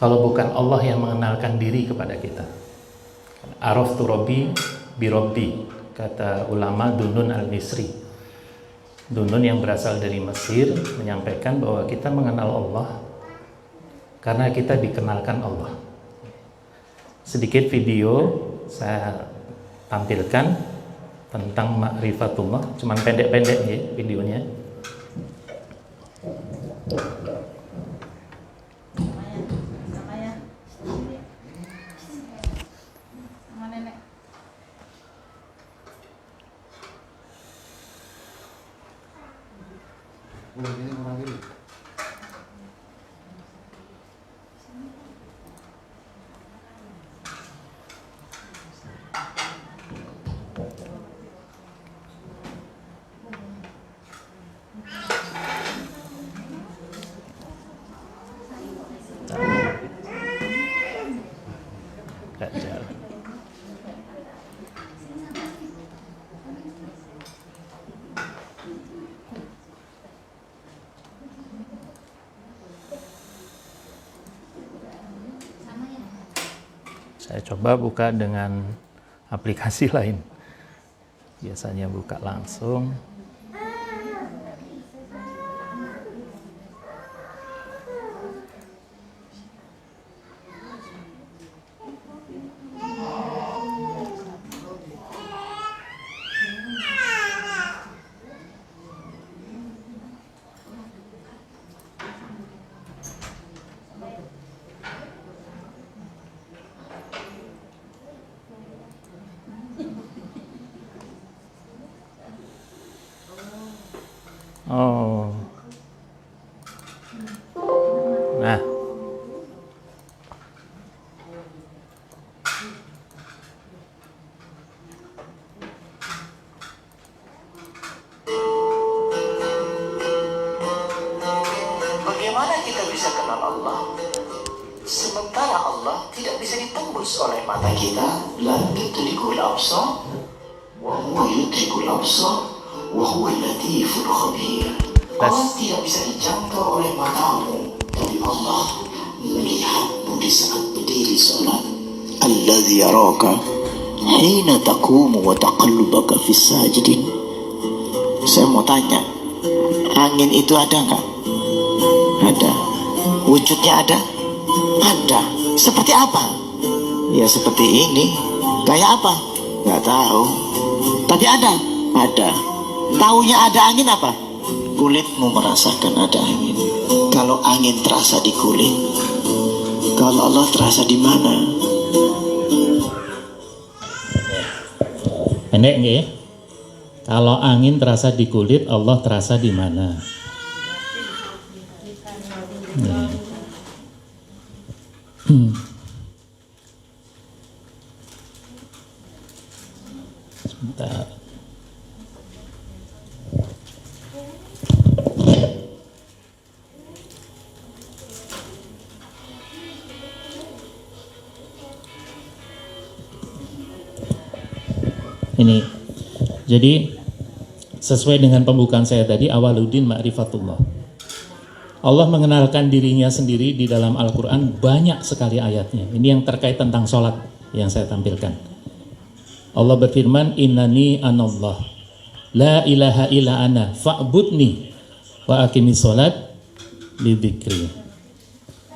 kalau bukan Allah yang mengenalkan diri kepada kita. Araftu Rabbi bi Rabbi, kata ulama Dunun al-Misri. Dunun yang berasal dari Mesir menyampaikan bahwa kita mengenal Allah karena kita dikenalkan Allah. Sedikit video saya tampilkan tentang ma'rifatullah, cuman pendek-pendek ya videonya. Saya coba buka dengan aplikasi lain. Biasanya buka langsung. Oh. Nah. Bagaimana kita bisa kenal Allah sementara Allah tidak bisa ditembus oleh mata kita? La tudrikul absar wa huwa yudrikul absar wa huwa latiful khabir. Allah tidak bisa dijangkau oleh matamu, tapi Allah melihatmu di saat berdiri salat. Alladzi yaraka hina taqumu wa taqallubaka fis sajidin. Saya mau tanya, angin itu ada nggak? Ada. Wujudnya ada? Ada. Seperti apa? Ya seperti ini. Kayak apa? Nggak tahu. Tapi ada? Ada. Taunya ada angin apa? Kulitmu merasakan ada angin. Kalau angin terasa di kulit, kalau Allah terasa di mana? Pendek nggih? Kalau angin terasa di kulit, Allah terasa di mana? Sebentar. Ini, jadi sesuai dengan pembukaan saya tadi, awaluddin ma'rifatullah. Allah mengenalkan dirinya sendiri di dalam Al-Quran banyak sekali ayatnya. Ini yang terkait tentang sholat yang saya tampilkan. Allah berfirman, innani anallah, la ilaha illa ana, fa'budni, wa aqimis sholat lidzikri.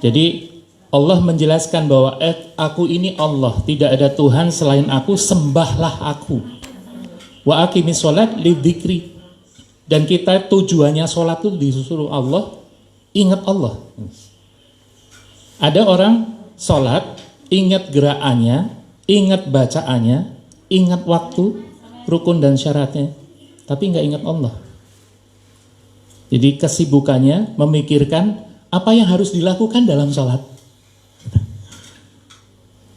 Jadi Allah menjelaskan bahwa aku ini Allah, tidak ada Tuhan selain aku, sembahlah aku. Wa aqimis sholat lidzikri. Dan kita tujuannya sholat itu disuruh Allah, ingat Allah. Ada orang sholat, ingat gerakannya, ingat bacaannya, ingat waktu, rukun dan syaratnya, tapi nggak ingat Allah. Jadi kesibukannya memikirkan apa yang harus dilakukan dalam sholat.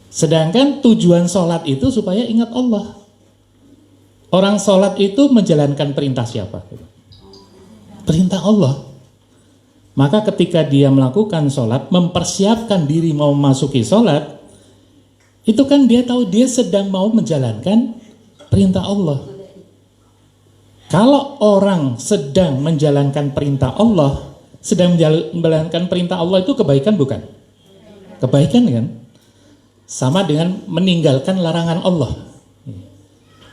Sedangkan tujuan sholat itu supaya ingat Allah. Orang sholat itu menjalankan perintah siapa? Perintah Allah. Maka ketika dia melakukan sholat, mempersiapkan diri mau memasuki sholat, itu kan dia tahu dia sedang mau menjalankan perintah Allah. Kalau orang sedang menjalankan perintah Allah, sedang menjalankan perintah Allah itu kebaikan bukan? Kebaikan kan? Sama dengan meninggalkan larangan Allah.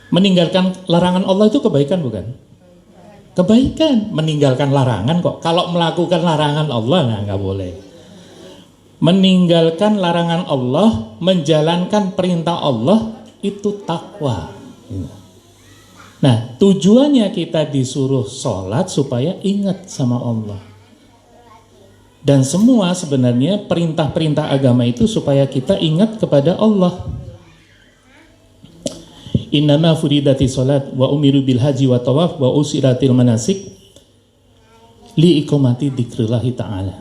Meninggalkan larangan Allah itu kebaikan bukan? Kebaikan. Meninggalkan larangan kok. Kalau melakukan larangan Allah, nah nggak boleh. Meninggalkan larangan Allah, menjalankan perintah Allah, itu takwa. Nah, tujuannya kita disuruh sholat supaya ingat sama Allah. Dan semua sebenarnya perintah-perintah agama itu supaya kita ingat kepada Allah. Innama furidati sholat wa umiru bil haji wa tawaf wa usiratil manasik li iqamati dzikrillahi ta'ala.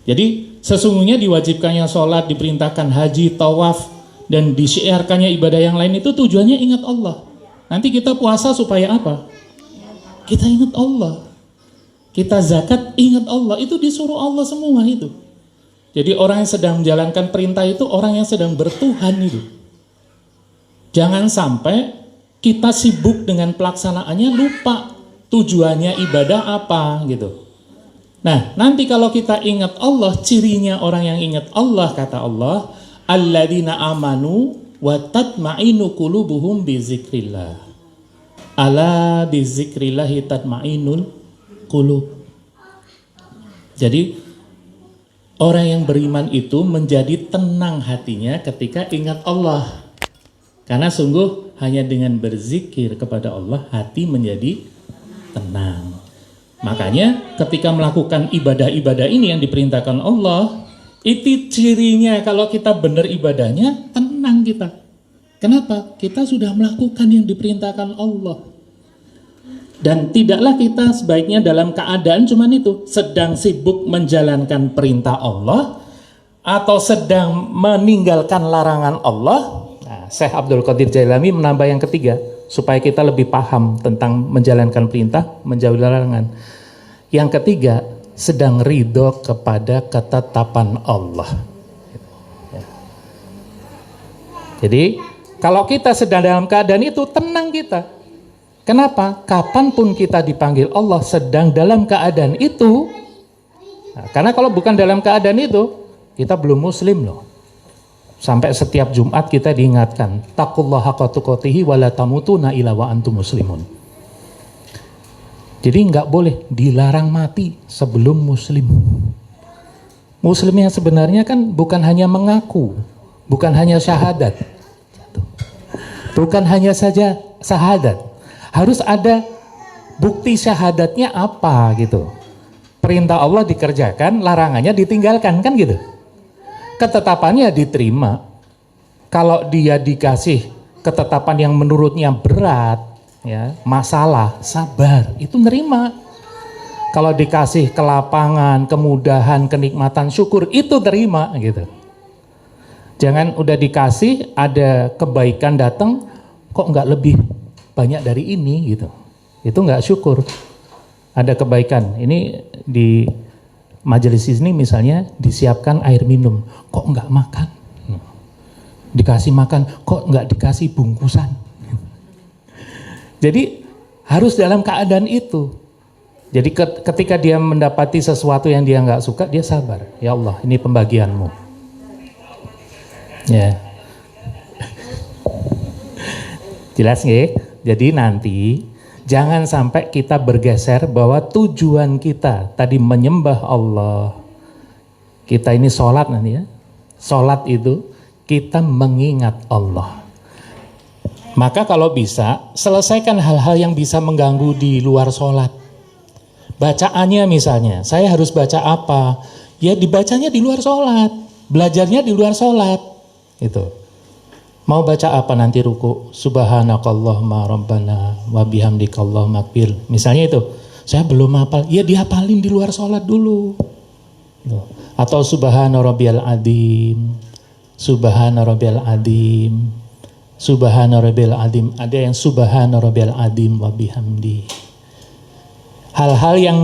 Jadi sesungguhnya diwajibkannya sholat, diperintahkan haji, tawaf, dan disyiarkannya ibadah yang lain itu tujuannya ingat Allah. Nanti kita puasa supaya apa? Kita ingat Allah. Kita zakat ingat Allah. Itu disuruh Allah semua itu. Jadi orang yang sedang menjalankan perintah itu orang yang sedang bertuhan itu. Jangan sampai kita sibuk dengan pelaksanaannya, lupa tujuannya ibadah apa gitu. Nah, nanti kalau kita ingat Allah, cirinya orang yang ingat Allah, kata Allah, alladzina amanu wa tatma'inu qulubuhum bi zikrillah. Ala bi zikrillahi tatma'inul qulub. Jadi orang yang beriman itu menjadi tenang hatinya ketika ingat Allah. Karena sungguh hanya dengan berzikir kepada Allah hati menjadi tenang. Makanya ketika melakukan ibadah-ibadah ini yang diperintahkan Allah, itu cirinya kalau kita benar ibadahnya, tenang kita. Kenapa? Kita sudah melakukan yang diperintahkan Allah. Dan tidaklah kita sebaiknya dalam keadaan cuman itu, sedang sibuk menjalankan perintah Allah atau sedang meninggalkan larangan Allah. Nah, Syekh Abdul Qadir Jailani menambah yang ketiga supaya kita lebih paham tentang menjalankan perintah, menjauhi larangan. Yang ketiga, sedang ridho kepada ketetapan Allah. Jadi kalau kita sedang dalam keadaan itu, tenang kita. Kenapa? Kapanpun kita dipanggil Allah sedang dalam keadaan itu. Nah, karena kalau bukan dalam keadaan itu, kita belum muslim loh. Sampai setiap Jumat kita diingatkan, taqullaha haqqa tuqatih wa la tamutunna illa wa antum muslimun. Jadi nggak boleh dilarang mati sebelum muslim. Muslim yang sebenarnya kan bukan hanya mengaku, bukan hanya syahadat. Bukan hanya saja syahadat. Harus ada bukti syahadatnya apa gitu. Perintah Allah dikerjakan, larangannya ditinggalkan, kan gitu. Ketetapannya diterima. Kalau dia dikasih ketetapan yang menurutnya berat, ya, masalah, sabar, itu nerima. Kalau dikasih kelapangan, kemudahan, kenikmatan, syukur, itu terima gitu. Jangan udah dikasih ada kebaikan datang, kok nggak lebih banyak dari ini gitu. Itu nggak syukur. Ada kebaikan. Ini di majelis ini misalnya disiapkan air minum, kok nggak makan? Dikasih makan, kok nggak dikasih bungkusan? Jadi harus dalam keadaan itu. Jadi ketika dia mendapati sesuatu yang dia nggak suka, dia sabar. Ya Allah, ini pembagianmu. Ya. Jelas nggih? Jadi nanti jangan sampai kita bergeser bahwa tujuan kita tadi menyembah Allah. Kita ini sholat nanti ya. Sholat itu kita mengingat Allah. Maka kalau bisa, selesaikan hal-hal yang bisa mengganggu di luar sholat. Bacaannya misalnya, saya harus baca apa? Ya dibacanya di luar sholat, belajarnya di luar sholat. Itu. Mau baca apa nanti ruku? Subhanakallahumma rabbana wa bihamdikallahumma akbir. Misalnya itu, saya belum hafal, ya dihafalin di luar sholat dulu. Gitu. Atau subhana rabbiyal adzim, subhana rabbiyal adzim, subhana rabbiyal adzim. Ada yang subhana rabbiyal adzim wa bihamdi. Hal-hal yang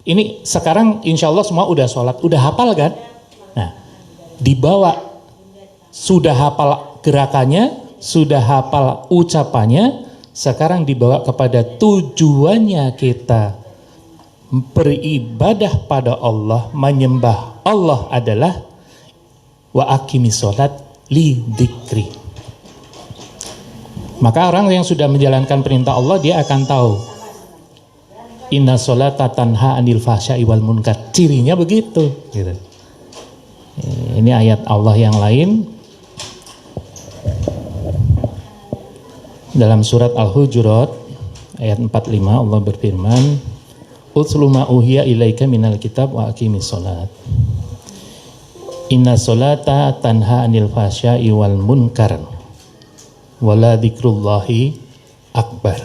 ini sekarang insya Allah semua udah sholat, udah hafal kan? Nah, dibawa, sudah hafal gerakannya, sudah hafal ucapannya, sekarang dibawa kepada tujuannya kita beribadah pada Allah, menyembah Allah adalah wa aqimis sholat li dzikri. Maka orang yang sudah menjalankan perintah Allah, dia akan tahu inna sholata tanha anil fahsya'i wal munkar. Cirinya begitu gitu. Ini ayat Allah yang lain dalam surat Al-Hujurat ayat 45. Allah berfirman, utlu ma uhiya ilaika minal kitab wa aqimis sholat inna sholata tanha anil fahsya'i wal munkar wala dzikrullahi akbar.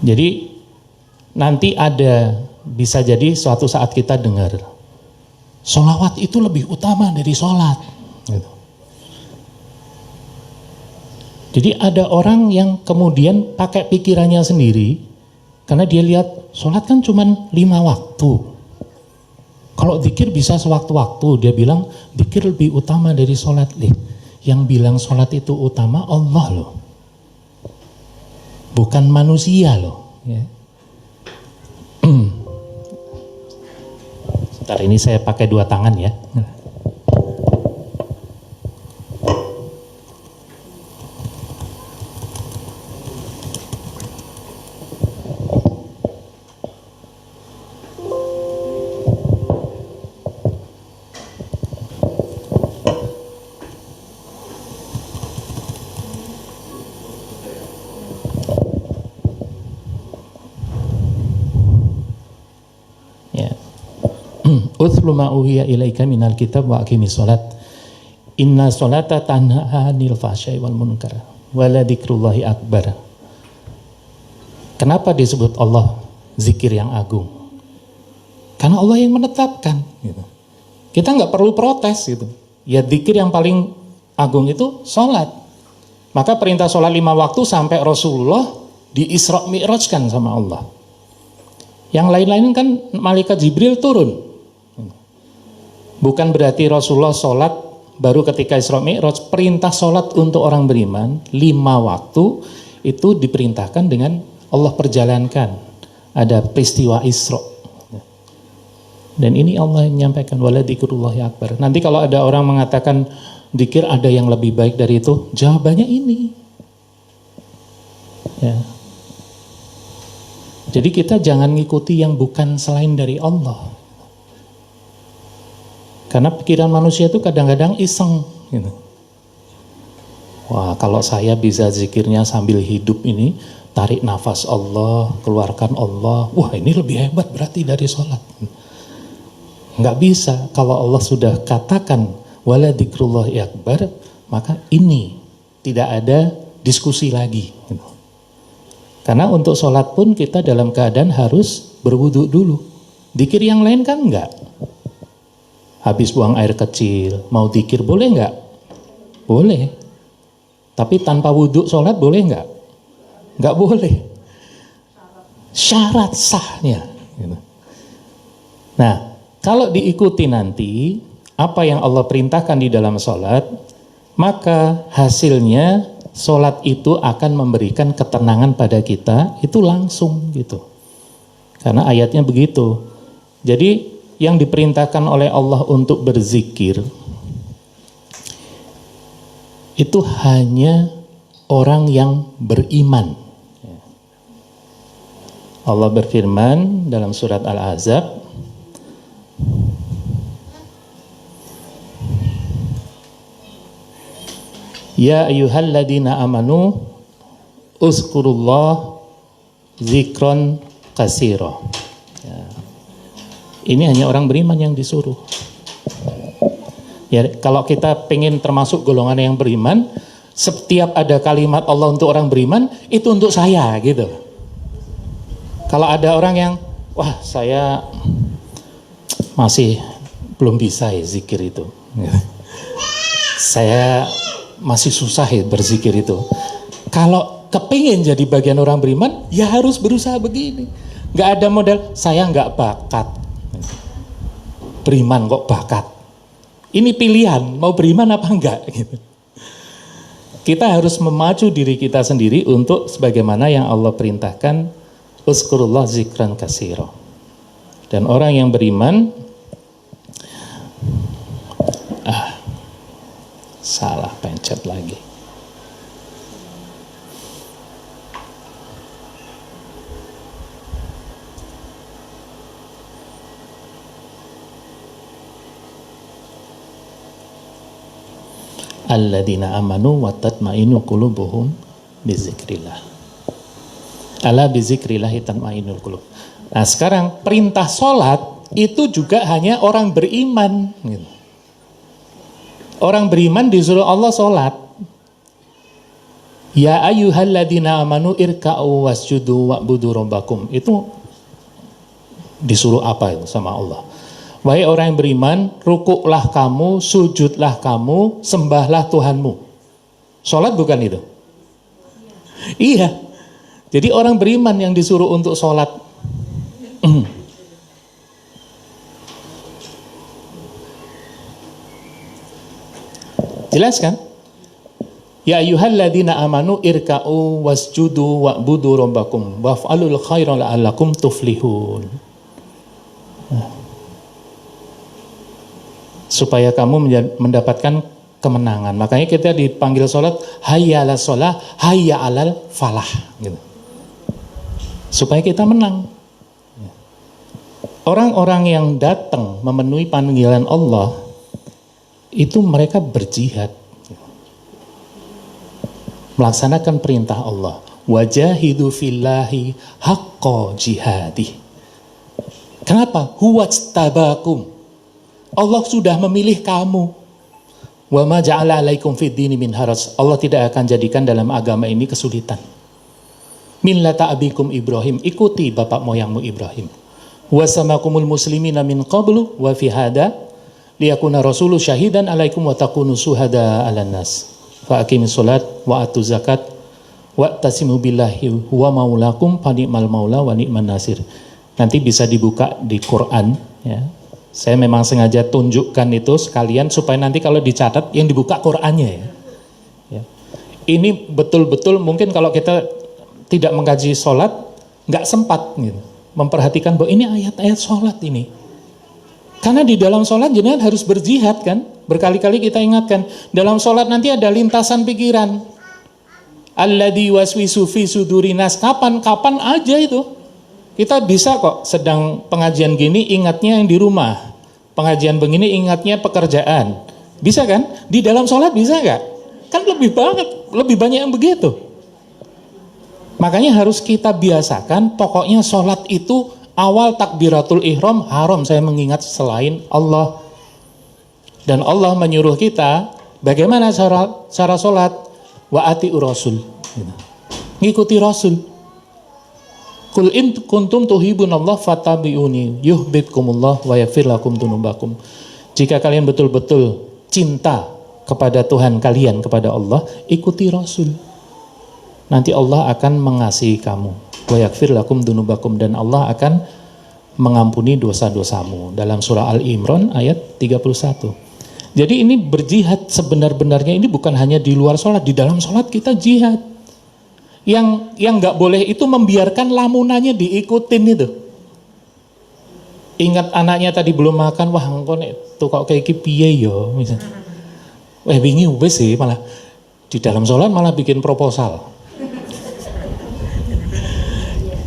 Jadi nanti bisa jadi suatu saat kita dengar sholawat itu lebih utama dari sholat gitu. Jadi ada orang yang kemudian pakai pikirannya sendiri, karena dia lihat sholat kan cuma 5 waktu. Kalau zikir bisa sewaktu-waktu, dia bilang zikir lebih utama dari sholat. Yang bilang sholat itu utama Allah loh, bukan manusia loh. Ya. Sebentar, ini saya pakai 2 tangan ya. Utslu ma uhiya ilaika minal kitab wa aqimis sholat inna sholata tanha 'anil fahsya'i wal munkar wala dzikrullahi akbar. Kenapa disebut Allah zikir yang agung? Karena Allah yang menetapkan gitu. Kita nggak perlu protes gitu. Ya zikir yang paling agung itu sholat. Maka perintah sholat 5 waktu sampai Rasulullah di Isra Mi'rajkan sama Allah. Yang lain-lain kan malaikat Jibril turun. Bukan berarti Rasulullah sholat baru ketika Isra Mi'raj. Perintah sholat untuk orang beriman 5 waktu itu diperintahkan dengan Allah perjalankan. Ada peristiwa Isra. Dan ini Allah yang menyampaikan wala dzikrullahi akbar. Nanti kalau ada orang mengatakan dzikir ada yang lebih baik dari itu, jawabannya ini. Ya. Jadi kita jangan ngikuti yang bukan selain dari Allah. Karena pikiran manusia itu kadang-kadang iseng gitu. Wah, kalau saya bisa zikirnya sambil hidup ini, tarik nafas Allah, keluarkan Allah, wah ini lebih hebat berarti dari sholat. Nggak bisa. Kalau Allah sudah katakan wala dzikrullahi akbar, maka ini tidak ada diskusi lagi gitu. Karena untuk sholat pun kita dalam keadaan harus berwudu dulu. Dzikir yang lain kan enggak. Habis buang air kecil, mau dzikir boleh enggak? Boleh. Tapi tanpa wudhu sholat boleh enggak? Enggak boleh. Syarat sahnya. Nah, kalau diikuti nanti apa yang Allah perintahkan di dalam sholat, maka hasilnya sholat itu akan memberikan ketenangan pada kita, itu langsung gitu. Karena ayatnya begitu. Jadi yang diperintahkan oleh Allah untuk berzikir itu hanya orang yang beriman. Allah berfirman dalam surat Al-Ahzab, ya ayyuhalladzina amanu uzkurullah zikron katsira. Ini hanya orang beriman yang disuruh. Ya, kalau kita pengen termasuk golongan yang beriman, setiap ada kalimat Allah untuk orang beriman, itu untuk saya gitu. Kalau ada orang yang, wah saya masih belum bisa ya zikir itu. Saya masih susah ya berzikir itu. Kalau kepingin jadi bagian orang beriman, ya harus berusaha begini. Gak ada model, saya gak bakat. Beriman kok bakat. Ini pilihan, mau beriman apa enggak gitu. Kita harus memacu diri kita sendiri untuk sebagaimana yang Allah perintahkan Uzkurullah zikran katsira. Dan orang yang beriman salah pencet lagi. Alladzina amanu wa tatmainu qulubuhum bizikrillah. Ala bizikrillah tatmainul qulub. Nah, sekarang perintah sholat itu juga hanya orang beriman gitu. Orang beriman disuruh Allah sholat. Ya ayyuhalladzina amanu irka'u wasjudu wa'budu rabbakum. Itu disuruh apa itu sama Allah? Wahai orang yang beriman, rukuklah kamu, sujudlah kamu, sembahlah Tuhanmu. Sholat bukan itu? Iya. Jadi orang beriman yang disuruh untuk sholat. Jelas kan? Ya ayyuhalladzina amanu irka'u wasjudu wa'budu rabbakum waf'alul khaira la'allakum tuflihun. Supaya kamu mendapatkan kemenangan. Makanya kita dipanggil sholat, hayya ala sholah, hayya alal falah gitu. Supaya kita menang. Orang-orang yang datang memenuhi panggilan Allah itu mereka berjihad, melaksanakan perintah Allah. Wajahidu fillahi haqqa jihadi. Kenapa? Huwajtabakum. Allah sudah memilih kamu. Wa ma ja'ala 'alaikum fid dini min haraj. Allah tidak akan jadikan dalam agama ini kesulitan. Millata abikum Ibrahim, ikuti bapak moyangmu Ibrahim. Wa samakumul muslimina min qablu wa fi hada liyakuna rasulu syahidan 'alaikum wa takunu syuhada 'alan nas. Fa aqimis shalat wa atuz zakat wa tasimu billahi huwa maulakum fa ni'mal maula wa ni'man nasir. Nanti bisa dibuka di Quran ya. Saya memang sengaja tunjukkan itu sekalian supaya nanti kalau dicatat yang dibuka Qur'annya ya. Ini betul-betul mungkin kalau kita tidak mengkaji sholat nggak sempat gitu, memperhatikan bahwa ini ayat-ayat sholat ini. Karena di dalam sholat jenengan harus berjihad kan. Berkali-kali kita ingatkan dalam sholat nanti ada lintasan pikiran. Alladzi waswisu fi sudurinas, kapan aja itu. Kita bisa kok sedang pengajian gini ingatnya yang di rumah. Pengajian begini ingatnya pekerjaan. Bisa kan? Di dalam sholat bisa nggak? Kan lebih banyak yang begitu. Makanya harus kita biasakan pokoknya sholat itu awal takbiratul ihram haram saya mengingat selain Allah. Dan Allah menyuruh kita bagaimana cara sholat? Wa ati'ur rasul. Ngikuti Rasul. Qul in kuntum tuhibunallah fattabi'uni yuhibbukumullah wa yaghfir lakum dzunubakum. Jika kalian betul-betul cinta kepada Tuhan kalian, kepada Allah, ikuti Rasul. Nanti Allah akan mengasihi kamu. Wa yaghfir lakum dzunubakum, dan Allah akan mengampuni dosa-dosamu. Dalam surah Al-Imran ayat 31. Jadi ini berjihad sebenar-benarnya ini bukan hanya di luar sholat, di dalam sholat kita jihad. Yang nggak boleh itu membiarkan lamunannya diikutin itu. Ingat anaknya tadi belum makan, wah engko nek kok kayak iki piye yo misalnya. Wingi wis sih malah di dalam sholat malah bikin proposal.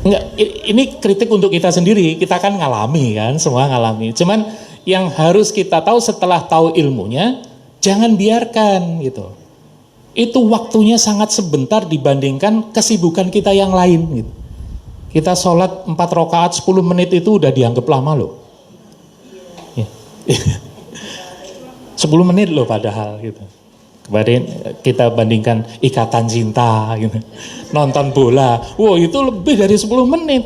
Enggak, ini kritik untuk kita sendiri, kita kan ngalami kan, semua ngalami. Cuman yang harus kita tahu setelah tahu ilmunya, jangan biarkan gitu. Itu waktunya sangat sebentar dibandingkan kesibukan kita yang lain gitu. Kita sholat 4 rakaat 10 menit itu udah dianggap lama loh ya. 10 menit loh padahal gitu. Kemarin kita bandingkan ikatan cinta gitu. Nonton bola, wow itu lebih dari 10 menit.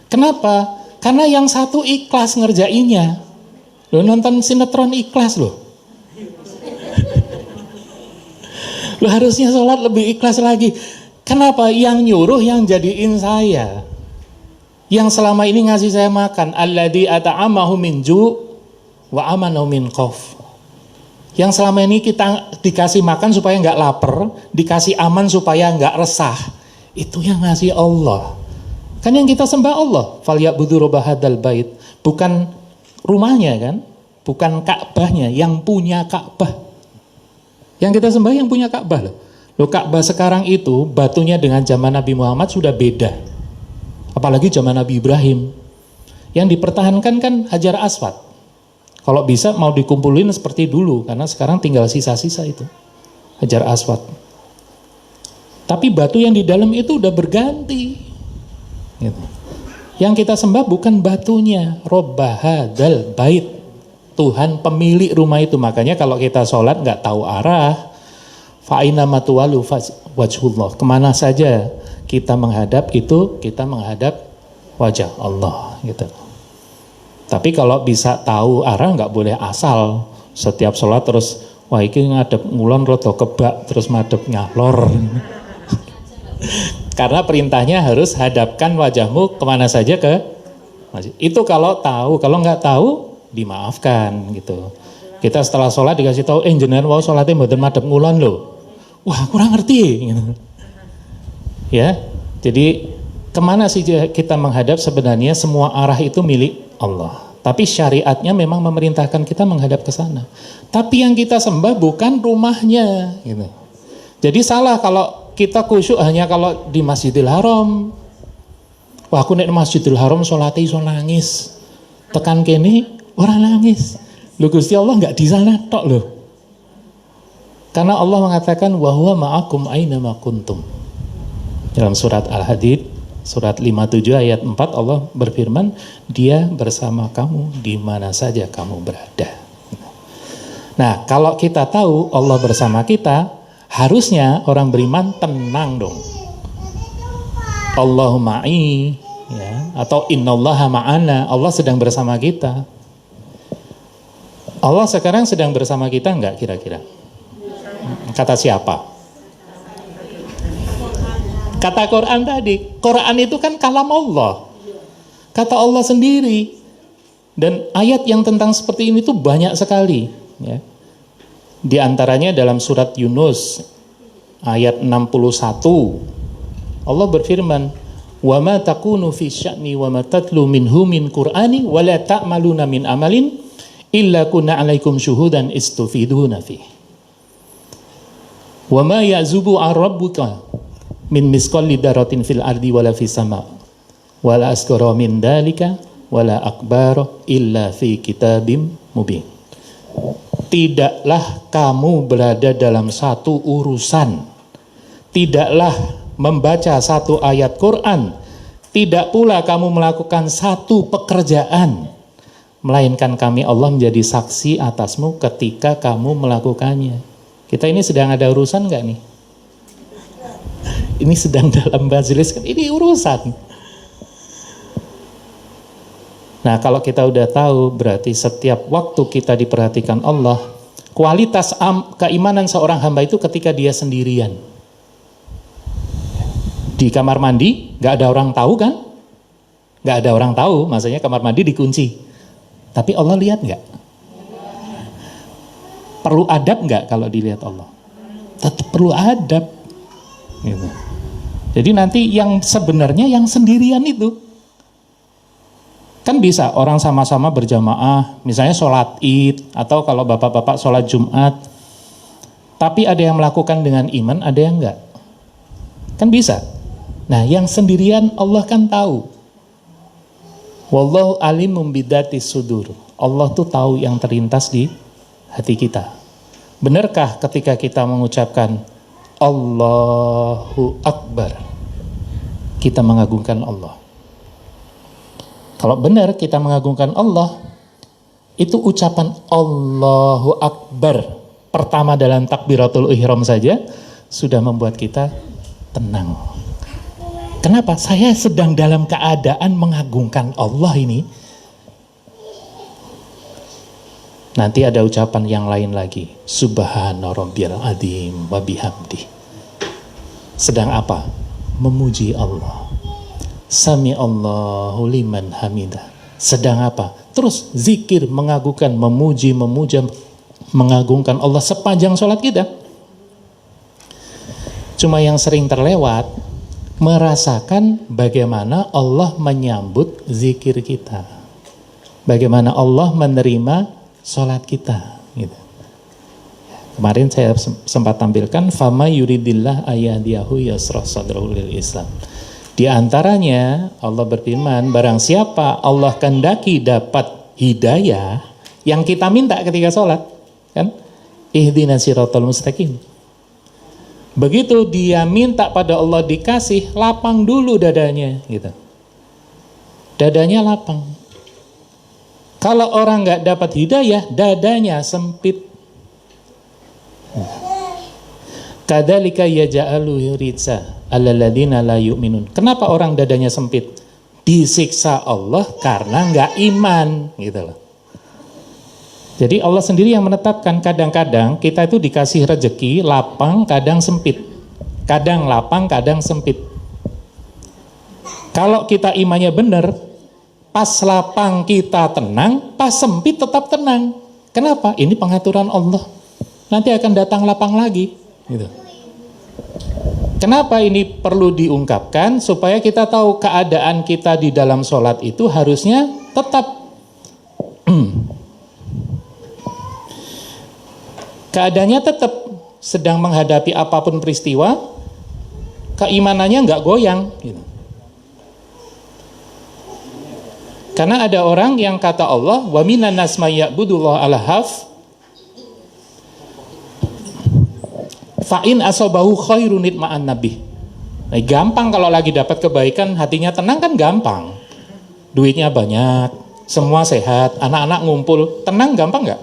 Kenapa? Karena yang satu ikhlas ngerjainnya. Lo nonton sinetron ikhlas loh. Lo harusnya sholat lebih ikhlas lagi. Kenapa? Yang nyuruh yang jadiin saya. Yang selama ini ngasih saya makan. Alladzi at'amahu min ju' wa amanahu min khauf. Yang selama ini kita dikasih makan supaya nggak lapar, dikasih aman supaya nggak resah. Itu yang ngasih Allah. Kan yang kita sembah Allah. Falyabudu rabb hadzal bait. Bukan rumahnya kan? Bukan Ka'bahnya, yang punya Ka'bah. Yang kita sembah yang punya Ka'bah loh. Loh, Ka'bah sekarang itu batunya dengan zaman Nabi Muhammad sudah beda. Apalagi zaman Nabi Ibrahim. Yang dipertahankan kan Hajar Aswad. Kalau bisa mau dikumpulin seperti dulu, karena sekarang tinggal sisa-sisa itu. Hajar Aswad. Tapi batu yang di dalam itu udah berganti. Gitu. Yang kita sembah bukan batunya, Rabb hadzal bait. Tuhan pemilik rumah itu. Makanya kalau kita sholat nggak tahu arah, fa aina ma tuwallu wajhullah. Kemana saja kita menghadap itu, kita menghadap wajah Allah gitu. Tapi kalau bisa tahu arah nggak boleh asal setiap sholat terus wah iki ngadep ngulon rada kebak terus madhep ngalor. Karena perintahnya harus hadapkan wajahmu kemana saja ke masjid. Itu kalau tahu, kalau nggak tahu dimaafkan gitu. Kita setelah sholat dikasih tahu, jenengan wau sholatnya mboten madhep ngulon loh. Wah kurang ngerti. Gitu. Ya, jadi kemana sih kita menghadap sebenarnya semua arah itu milik Allah. Tapi syariatnya memang memerintahkan kita menghadap ke sana. Tapi yang kita sembah bukan rumahnya. Gitu. Jadi salah kalau kita khusyuk hanya kalau di Masjidil Haram. Wah aku nek Masjidil Haram sholatnya iso nangis. Tekan kene orang nangis. Loh Gusti Allah nggak di sana tok loh. Karena Allah mengatakan wa huwa ma'akum aina ma kuntum. Dalam surat Al-Hadid surat 57 ayat 4 Allah berfirman, Dia bersama kamu di mana saja kamu berada. Nah, kalau kita tahu Allah bersama kita, harusnya orang beriman tenang dong. Allahumma ma'i ya, atau innallaha ma'ana, Allah sedang bersama kita. Allah sekarang sedang bersama kita enggak kira-kira? Kata siapa? Kata Quran tadi. Quran itu kan kalam Allah. Kata Allah sendiri. Dan ayat yang tentang seperti ini tuh banyak sekali. Ya. Di antaranya dalam surat Yunus ayat 61. Allah berfirman, "Wa ma takunu fi sya'ni wa ma tatlu minhu min Qur'ani wa la ta'maluna min amalin illa kunna 'alaikum syuhudan istufiduna fi." Wa ma ya'zubu 'an rabbuka min misqali daratin fil ardi wala fis sama wala asghara min dalika wala akbar illa fi kitabim mubin. Tidaklah kamu berada dalam satu urusan, tidaklah membaca satu ayat Quran, tidak pula kamu melakukan satu pekerjaan, melainkan kami Allah menjadi saksi atasmu ketika kamu melakukannya. Kita ini sedang ada urusan nggak nih? Ini sedang dalam majelis, ini urusan. Nah, kalau kita udah tahu, berarti setiap waktu kita diperhatikan Allah. Kualitas keimanan seorang hamba itu ketika dia sendirian. Di kamar mandi, nggak ada orang tahu kan? Nggak ada orang tahu, maksudnya kamar mandi dikunci. Tapi Allah lihat nggak? Perlu adab nggak kalau dilihat Allah? Tetap perlu adab. Gitu. Jadi nanti yang sebenarnya yang sendirian itu kan bisa orang sama-sama berjamaah, misalnya sholat id atau kalau bapak-bapak sholat Jumat, tapi ada yang melakukan dengan iman, ada yang enggak, kan bisa. Nah yang sendirian Allah kan tahu. Wallahu alimum bidatis sudur. Allah tuh tahu yang terlintas di hati kita. Benarkah ketika kita mengucapkan Allahu Akbar, kita mengagungkan Allah? Kalau benar kita mengagungkan Allah, itu ucapan Allahu Akbar pertama dalam takbiratul ihram saja sudah membuat kita tenang. Kenapa? Saya sedang dalam keadaan mengagungkan Allah ini. Nanti ada ucapan yang lain lagi. Subhana rabbiyal adzim wa bihamdi. Sedang apa? Memuji Allah. Sami Allahu liman hamidah. Sedang apa? Terus zikir, mengagungkan, memuji, memuja, mengagungkan Allah sepanjang sholat kita. Cuma yang sering terlewat, merasakan bagaimana Allah menyambut zikir kita, bagaimana Allah menerima sholat kita gitu. Kemarin saya sempat tampilkan fama yuridillah ayadiyahu yasrah sadrahu lil Islam. Di antaranya Allah berfirman, barang siapa Allah kehendaki dapat hidayah, yang kita minta ketika sholat kan, ihdinas siratal mustaqim. Begitu dia minta pada Allah dikasih, lapang dulu dadanya gitu. Dadanya lapang. Kalau orang nggak dapat hidayah, dadanya sempit. Kadzalika yaj'alu ritsa alladziina la yu'minun. Kenapa orang dadanya sempit? Disiksa Allah karena nggak iman gitu loh. Jadi Allah sendiri yang menetapkan. Kadang-kadang kita itu dikasih rezeki lapang, kadang sempit. Kadang lapang, kadang sempit. Kalau kita imannya benar, pas lapang kita tenang, pas sempit tetap tenang. Kenapa? Ini pengaturan Allah. Nanti akan datang lapang lagi gitu. Kenapa ini perlu diungkapkan? Supaya kita tahu keadaan kita di dalam sholat itu harusnya tetap keadaannya tetap sedang menghadapi apapun peristiwa, keimanannya nggak goyang gitu. Karena ada orang yang kata Allah, wa minan nas may ya'budullah ala haf fa'in asobahu khairun itma'an nabi. Nah, gampang kalau lagi dapat kebaikan, hatinya tenang kan gampang. Duitnya banyak, semua sehat, anak-anak ngumpul, tenang gampang nggak?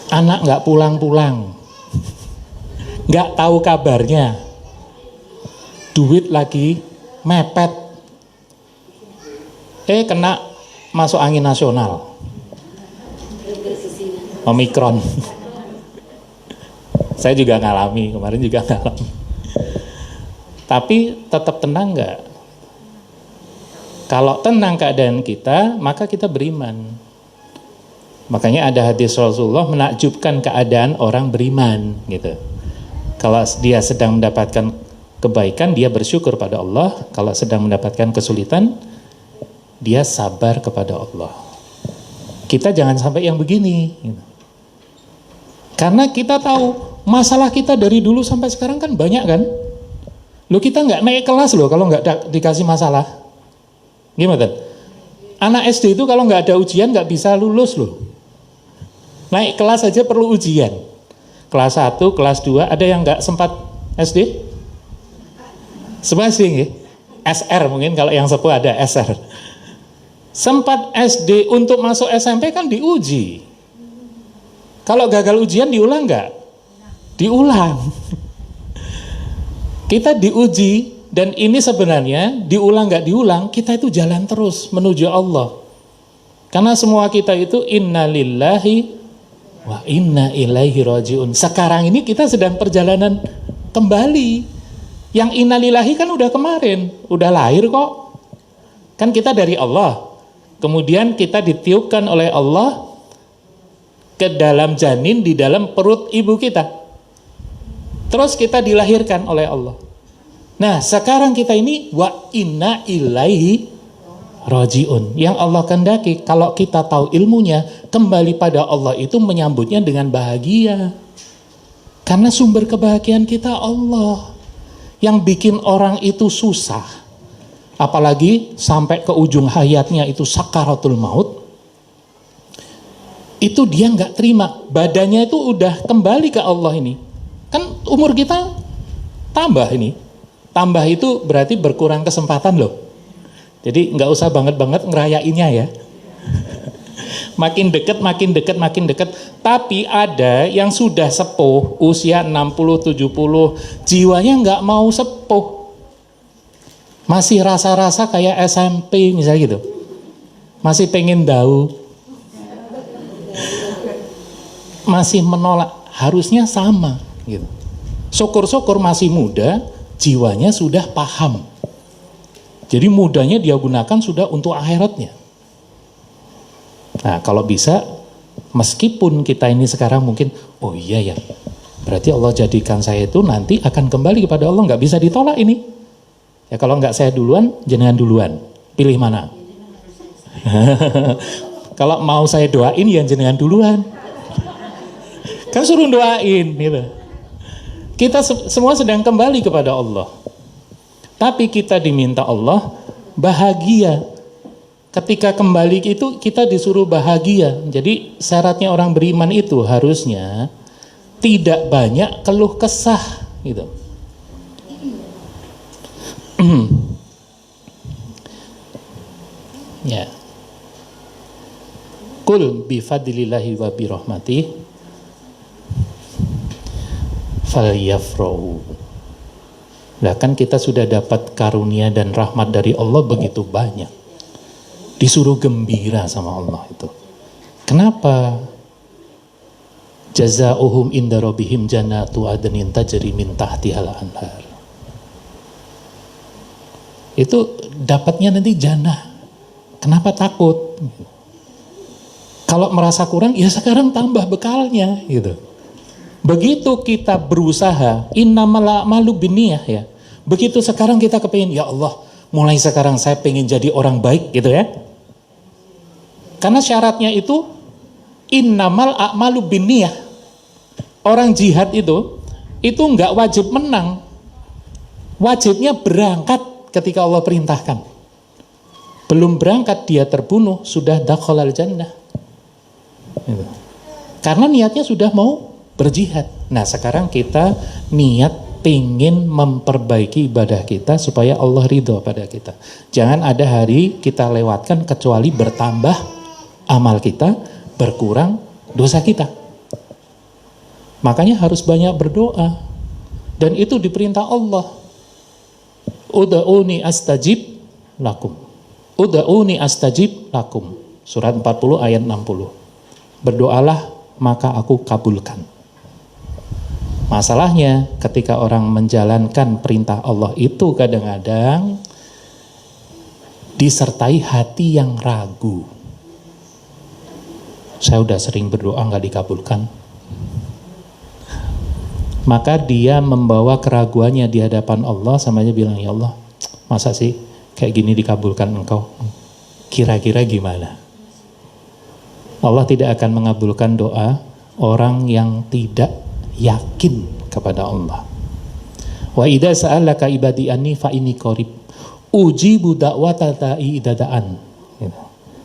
Anak nggak pulang-pulang, nggak tahu kabarnya, duit lagi mepet, kena masuk angin nasional. Omikron. Saya juga ngalami, kemarin juga ngalami. Tapi tetap tenang nggak? Kalau tenang keadaan kita, maka kita beriman. Makanya ada hadis Rasulullah menakjubkan keadaan orang beriman gitu. Kalau dia sedang mendapatkan kebaikan, dia bersyukur pada Allah. Kalau sedang mendapatkan kesulitan, dia sabar kepada Allah. Kita jangan sampai yang begini gitu. Karena kita tahu masalah kita dari dulu sampai sekarang kan banyak kan. Loh, kita nggak naik kelas loh kalau nggak dikasih masalah. Gimana? Anak SD itu kalau nggak ada ujian nggak bisa lulus loh. Naik kelas aja perlu ujian. Kelas 1, kelas 2, ada yang nggak sempat SD? Sempat sih ya? SR mungkin kalau yang sepuh ada SR. Sempat SD untuk masuk SMP kan diuji. Kalau gagal ujian diulang nggak? Diulang. Kita diuji, dan ini sebenarnya diulang nggak diulang, kita itu jalan terus menuju Allah. Karena semua kita itu inna lillahi wa inna ilaihi rajiun. Sekarang ini kita sedang perjalanan kembali. Yang inna lillahi kan udah kemarin, udah lahir kok. Kan kita dari Allah. Kemudian kita ditiupkan oleh Allah ke dalam janin di dalam perut ibu kita. Terus kita dilahirkan oleh Allah. Nah, sekarang kita ini wa inna ilaihi rajiun. Yang Allah kehendaki kalau kita tahu ilmunya, kembali pada Allah itu menyambutnya dengan bahagia. Karena sumber kebahagiaan kita Allah. Yang bikin orang itu susah, apalagi sampai ke ujung hayatnya itu sakaratul maut, itu dia nggak terima, badannya itu udah kembali ke Allah ini. Kan umur kita tambah ini, tambah itu berarti berkurang kesempatan loh. Jadi nggak usah banget-banget ngerayainnya ya. Makin dekat, makin dekat, makin dekat. Tapi ada yang sudah sepuh, usia 60, 70, jiwanya nggak mau sepuh. Masih rasa-rasa kayak SMP misalnya gitu. Masih pengen tahu. Masih menolak, harusnya sama gitu. Syukur-syukur masih muda, jiwanya sudah paham. Jadi mudanya dia gunakan sudah untuk akhiratnya. Nah, kalau bisa, meskipun kita ini sekarang mungkin, oh iya ya, Berarti Allah jadikan saya itu nanti akan kembali kepada Allah, nggak bisa ditolak ini. Ya kalau nggak saya duluan, jenengan duluan. Pilih mana? Kalau mau saya doain, ya jenengan duluan. Kan suruh doain, gitu. Kita semua sedang kembali kepada Allah. Tapi kita diminta Allah bahagia. Ketika kembali itu kita disuruh bahagia. Jadi syaratnya orang beriman itu harusnya tidak banyak keluh kesah gitu. Ya. Qul bi fadlillahi wa bi rahmatih falyafrahu. Nah kan kita sudah dapat karunia dan rahmat dari Allah begitu banyak. Disuruh gembira sama Allah itu. Kenapa? Jazaohum inda rabbihim jannatu adnin tajri min tahtihal anhar. Itu dapatnya nanti jannah. Kenapa takut? Kalau merasa kurang, ya sekarang tambah bekalnya gitu. Begitu kita berusaha, innamal a'malu binniyah ya. Begitu sekarang kita kepingin, ya Allah, mulai sekarang saya pengen jadi orang baik gitu ya. Karena syaratnya itu innamal a'malu binniyah. Orang jihad itu nggak wajib menang, wajibnya berangkat ketika Allah perintahkan. Belum berangkat dia terbunuh, sudah dakhalal jannah. Gitu. Karena niatnya sudah mau berjihad. Nah sekarang kita niat pengen memperbaiki ibadah kita supaya Allah ridho pada kita. Jangan ada hari kita lewatkan kecuali bertambah amal kita, berkurang dosa kita. Makanya harus banyak berdoa. Dan itu diperintah Allah. Uda'uni astajib lakum. Uda'uni astajib lakum. Surat 40 ayat 60. Berdoalah maka aku kabulkan. Masalahnya ketika orang menjalankan perintah Allah itu kadang-kadang disertai hati yang ragu. Saya udah sering berdoa nggak dikabulkan. Maka dia membawa keraguannya di hadapan Allah, samanya bilang, ya Allah, masa sih kayak gini dikabulkan engkau? Kira-kira gimana? Allah tidak akan mengabulkan doa orang yang tidak yakin kepada Allah. Wa idza sa'alaka ibadi anni fa inni qarib ujibu da'wata da'i idza da'an.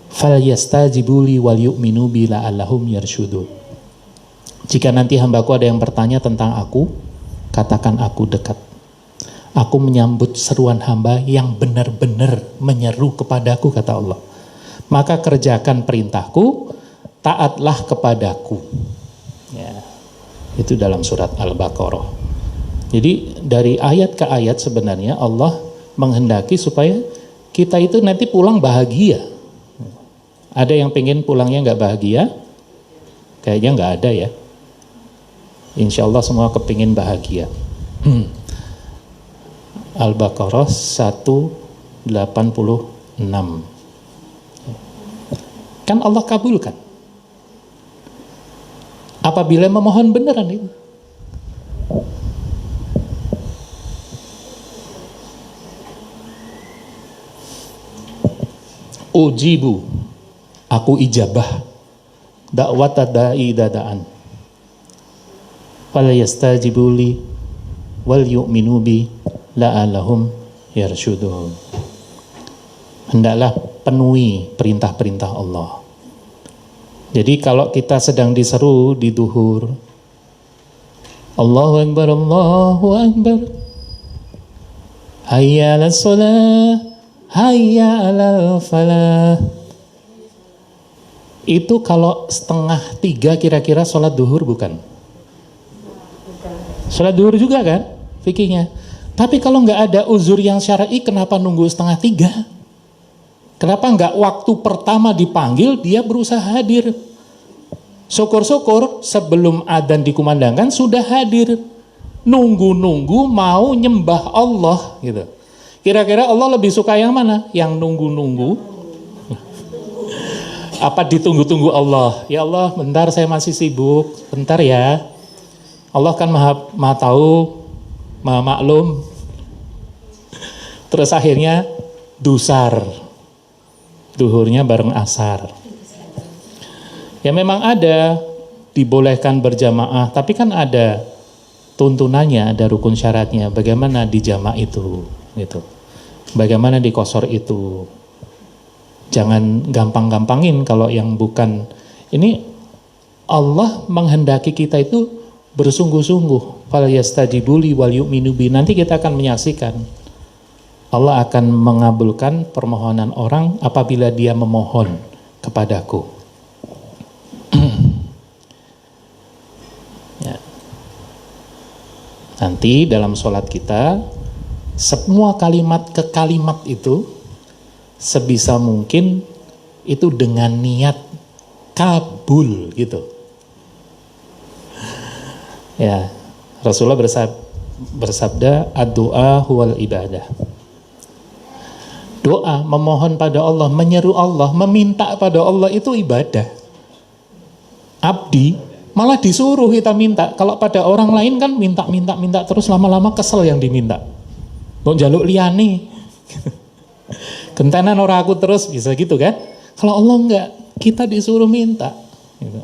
Falyastajibu li wal yu'minu bi la'allahum yarsyudun. Jika nanti hambaku ada yang bertanya tentang aku, katakan aku dekat. Aku menyambut seruan hamba yang benar-benar menyeru kepadaku, kata Allah. Maka kerjakan perintahku, taatlah kepadaku. Ya, itu dalam surat Al-Baqarah. Jadi dari ayat ke ayat sebenarnya Allah menghendaki supaya kita itu nanti pulang bahagia. Ada yang pengen pulangnya nggak bahagia? Kayaknya nggak ada ya. Insya Allah semua kepingin bahagia. Al-Baqarah 186. Kan Allah kabulkan apabila memohon beneran itu. Ujibu, aku ijabah da'wata da'i dada'an. Fala yastajibuli wal yu'minu bi la'allahum yarsyudun. Hendaklah penuhi perintah-perintah Allah. Jadi kalau kita sedang diseru di duhur, Allahu Akbar, Allahu Akbar, hayya 'alas shalah, hayya 'alal falah. Itu kalau 2:30 kira-kira sholat duhur bukan? Sholat duhur juga kan fikihnya. Tapi kalau nggak ada uzur yang syar'i, kenapa nunggu 2:30? Kenapa nggak waktu pertama dipanggil dia berusaha hadir? Syukur-syukur sebelum adzan dikumandangkan sudah hadir. Nunggu-nunggu mau nyembah Allah gitu. Kira-kira Allah lebih suka yang mana? Yang nunggu-nunggu? Apa ditunggu-tunggu Allah? Ya Allah, bentar saya masih sibuk, bentar ya. Allah kan maha tahu, maha maklum. Terus akhirnya dusar, duhurnya bareng asar. Ya memang ada dibolehkan berjamaah, tapi kan ada tuntunannya, ada rukun syaratnya. Bagaimana di jamaah itu, gitu. Bagaimana di qasar itu. Jangan gampang-gampangin kalau yang bukan. Ini Allah menghendaki kita itu bersungguh-sungguh. Fal yastajibu li wal yu'minu bi. Nanti kita akan menyaksikan. Allah akan mengabulkan permohonan orang apabila dia memohon kepadaku. Ya. Nanti dalam sholat kita, semua kalimat ke kalimat itu sebisa mungkin itu dengan niat kabul gitu. Ya, Rasulullah bersabda ad-du'a huwal ibadah. Doa, memohon pada Allah, menyeru Allah, meminta pada Allah itu ibadah. Abdi malah disuruh kita minta. Kalau pada orang lain kan minta terus lama-lama kesel yang diminta. Mau njaluk liyane. Gentenan ora aku terus, bisa gitu kan? Kalau Allah enggak, kita disuruh minta. Gitu.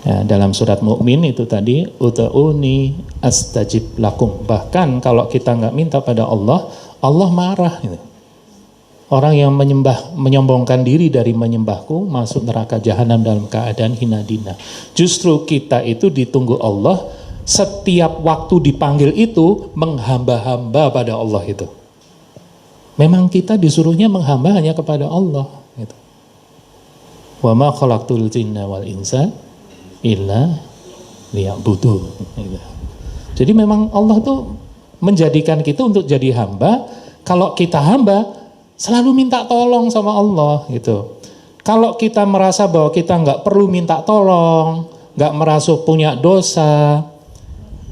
Ya, dalam surat Mukmin itu tadi, ud'uni astajib lakum. Bahkan kalau kita enggak minta pada Allah, Allah marah. Gitu. Orang yang menyombongkan diri dari menyembahku masuk neraka jahanam dalam keadaan hina dina. Justru kita itu ditunggu Allah, setiap waktu dipanggil itu menghamba-hamba pada Allah itu. Memang kita disuruhnya menghamba hanya kepada Allah. Gitu. Wa ma khalaqtul jinna wal insa illa liya'budun. Gitu. Jadi memang Allah tuh menjadikan kita untuk jadi hamba. Kalau kita hamba, selalu minta tolong sama Allah. Gitu. Kalau kita merasa bahwa kita nggak perlu minta tolong, nggak merasa punya dosa,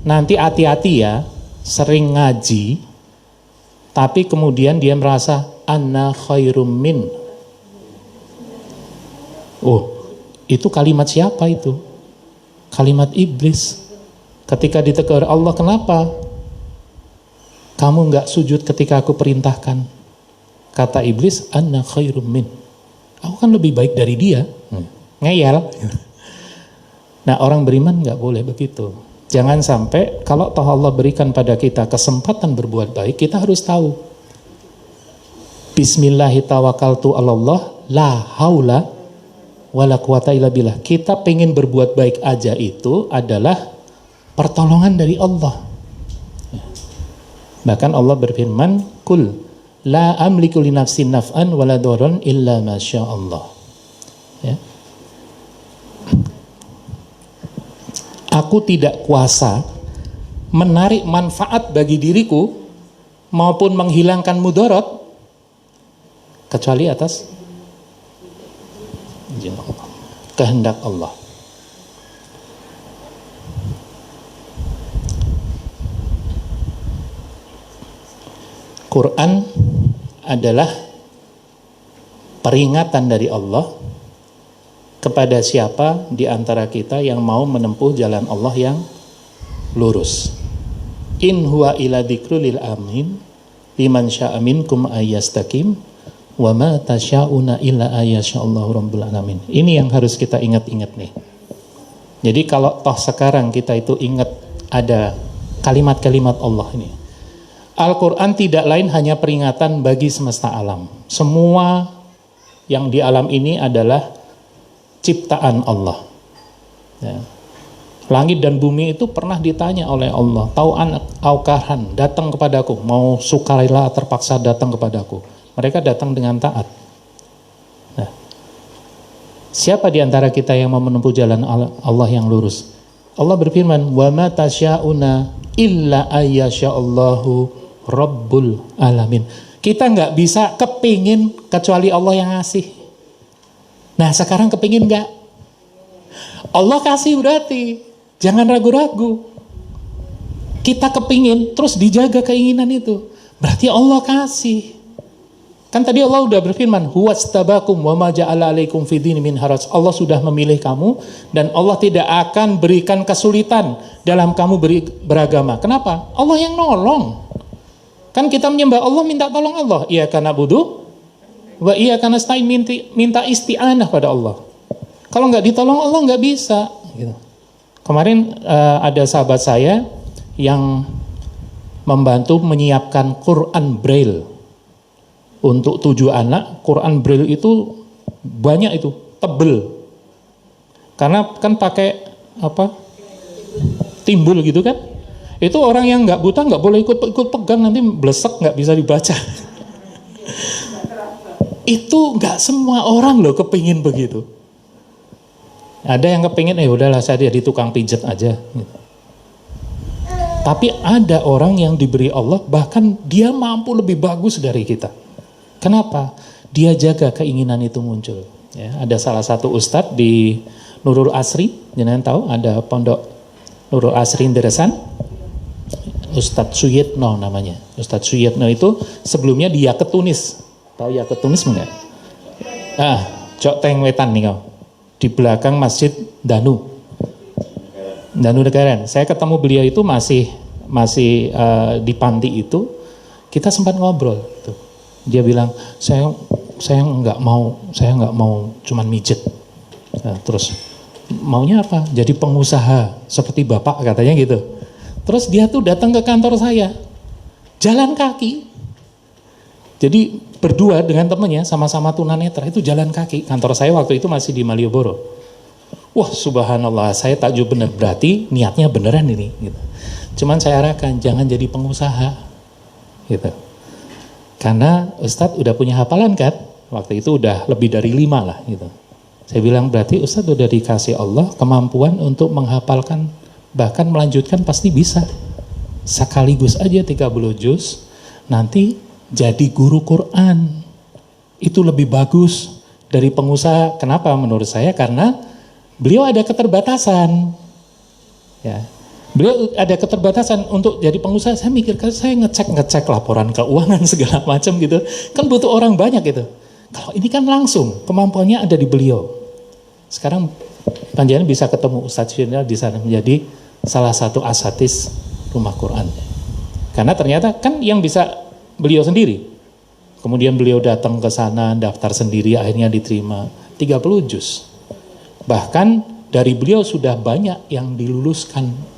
nanti hati-hati ya, sering ngaji, tapi kemudian dia merasa anna khairum min. Oh, itu kalimat siapa itu? Kalimat iblis. Ketika ditegur Allah, kenapa kamu enggak sujud ketika aku perintahkan? Kata iblis, anna khairum min. Aku kan lebih baik dari dia. Ngeyel. Nah, orang beriman enggak boleh begitu. Jangan sampai kalau toh Allah berikan pada kita kesempatan berbuat baik, kita harus tahu. Bismillahirrahmanirrahim, la haula wala quwata illa billah. Kita pengen berbuat baik aja itu adalah pertolongan dari Allah. Bahkan Allah berfirman, kul la amliku li nafsi naf'an wala dharran illa ma syaa Allah. Ya. Aku tidak kuasa menarik manfaat bagi diriku maupun menghilangkan mudarat kecuali atas izin Allah, kehendak Allah. Quran adalah peringatan dari Allah kepada siapa di antara kita yang mau menempuh jalan Allah yang lurus. In huwa illa dzikrul lil amin liman syaa minkum ayyastaqim wa ma tasyauna illa ayyashallahu rabbul alamin. Ini yang harus kita ingat-ingat nih. Jadi kalau toh sekarang kita itu ingat ada kalimat-kalimat Allah ini. Al-Quran tidak lain hanya peringatan bagi semesta alam. Semua yang di alam ini adalah ciptaan Allah. Ya. Langit dan bumi itu pernah ditanya oleh Allah, tau'an aukarhan, datang kepadaku, mau sukarela terpaksa datang kepadaku. Mereka datang dengan taat. Nah, siapa di antara kita yang mau menempuh jalan Allah yang lurus? Allah berfirman, wa ma tasyauna illa ayyasha'allahu rabbul alamin. Kita nggak bisa kepingin kecuali Allah yang ngasih. Nah sekarang kepingin nggak? Allah kasih berarti, jangan ragu-ragu. Kita kepingin, terus dijaga keinginan itu. Berarti Allah kasih. Kan tadi Allah udah berfirman, huwastabakum wa ma ja'ala alaikum fid-dini min haraj. Allah sudah memilih kamu dan Allah tidak akan berikan kesulitan dalam kamu beragama. Kenapa? Allah yang nolong. Kan kita menyembah Allah, minta tolong Allah. Iyyaka na'budu wa iyyaka nasta'in, minta isti'anah pada Allah. Kalau nggak ditolong Allah nggak bisa. Gitu. Kemarin ada sahabat saya yang membantu menyiapkan Quran Braille untuk 7 anak. Quran Braille itu banyak, itu tebel, karena kan pakai apa, timbul gitu kan. Itu orang yang nggak buta nggak boleh ikut pegang, nanti blesek nggak bisa dibaca. Itu nggak semua orang loh kepingin begitu. Ada yang kepingin udahlah saya jadi tukang pijet aja gitu. Tapi ada orang yang diberi Allah bahkan dia mampu lebih bagus dari kita. Kenapa? Dia jaga keinginan itu muncul. Ya, ada salah satu ustadz di Nurul Asri, jangan tahu, ada pondok Nurul Asri Inderesan, Ustadz Suyitno namanya. Ustadz Suyitno itu sebelumnya di Yaket Tunis. Tahu Yaket Tunis enggak? Jok Teng Wetan nih kau. Di belakang Masjid Danu Negara. Saya ketemu beliau itu masih di panti itu. Kita sempat ngobrol tuh. Dia bilang, saya nggak mau cuman mijet. Nah, terus maunya apa? Jadi pengusaha seperti bapak, katanya gitu. Terus dia tuh datang ke kantor saya, jalan kaki. Jadi berdua dengan temannya sama-sama tunanetra itu jalan kaki. Kantor saya waktu itu masih di Malioboro. Wah, subhanallah, saya takjub bener, berarti niatnya beneran ini. Gitu. Cuman saya arahkan jangan jadi pengusaha, gitu. Karena Ustadz udah punya hafalan kan, waktu itu udah lebih dari 5 lah gitu. Saya bilang berarti Ustadz udah dikasih Allah kemampuan untuk menghafalkan, bahkan melanjutkan pasti bisa. Sekaligus aja 30 juz, nanti jadi guru Quran. Itu lebih bagus dari pengusaha. Kenapa menurut saya? Karena beliau ada keterbatasan. Ya. Beliau ada keterbatasan untuk jadi pengusaha. Saya mikir, saya ngecek laporan keuangan segala macam gitu. Kan butuh orang banyak gitu. Kalau ini kan langsung, kemampuannya ada di beliau. Sekarang panjenengan bisa ketemu Ustadz Syirina di sana menjadi salah satu asatis rumah Quran. Karena ternyata kan yang bisa beliau sendiri. Kemudian beliau datang ke sana, daftar sendiri, akhirnya diterima 30 juz. Bahkan dari beliau sudah banyak yang diluluskan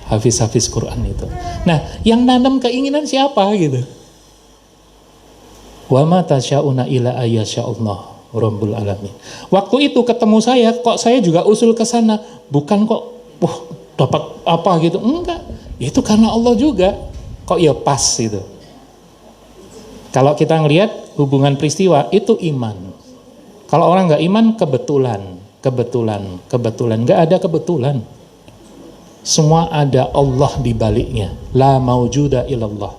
hafiz-hafiz Quran itu. Nah, yang nanam keinginan siapa gitu? Wa ma tasya'una illa ayyasha'allah rabbul alamin. Waktu itu ketemu saya, kok saya juga usul ke sana, bukan kok dapat apa gitu. Enggak. Itu karena Allah juga. Kok ya pas gitu. Kalau kita ngelihat hubungan peristiwa itu iman. Kalau orang nggak iman, kebetulan. Nggak ada kebetulan. Semua ada Allah di baliknya. La maujuda illallah.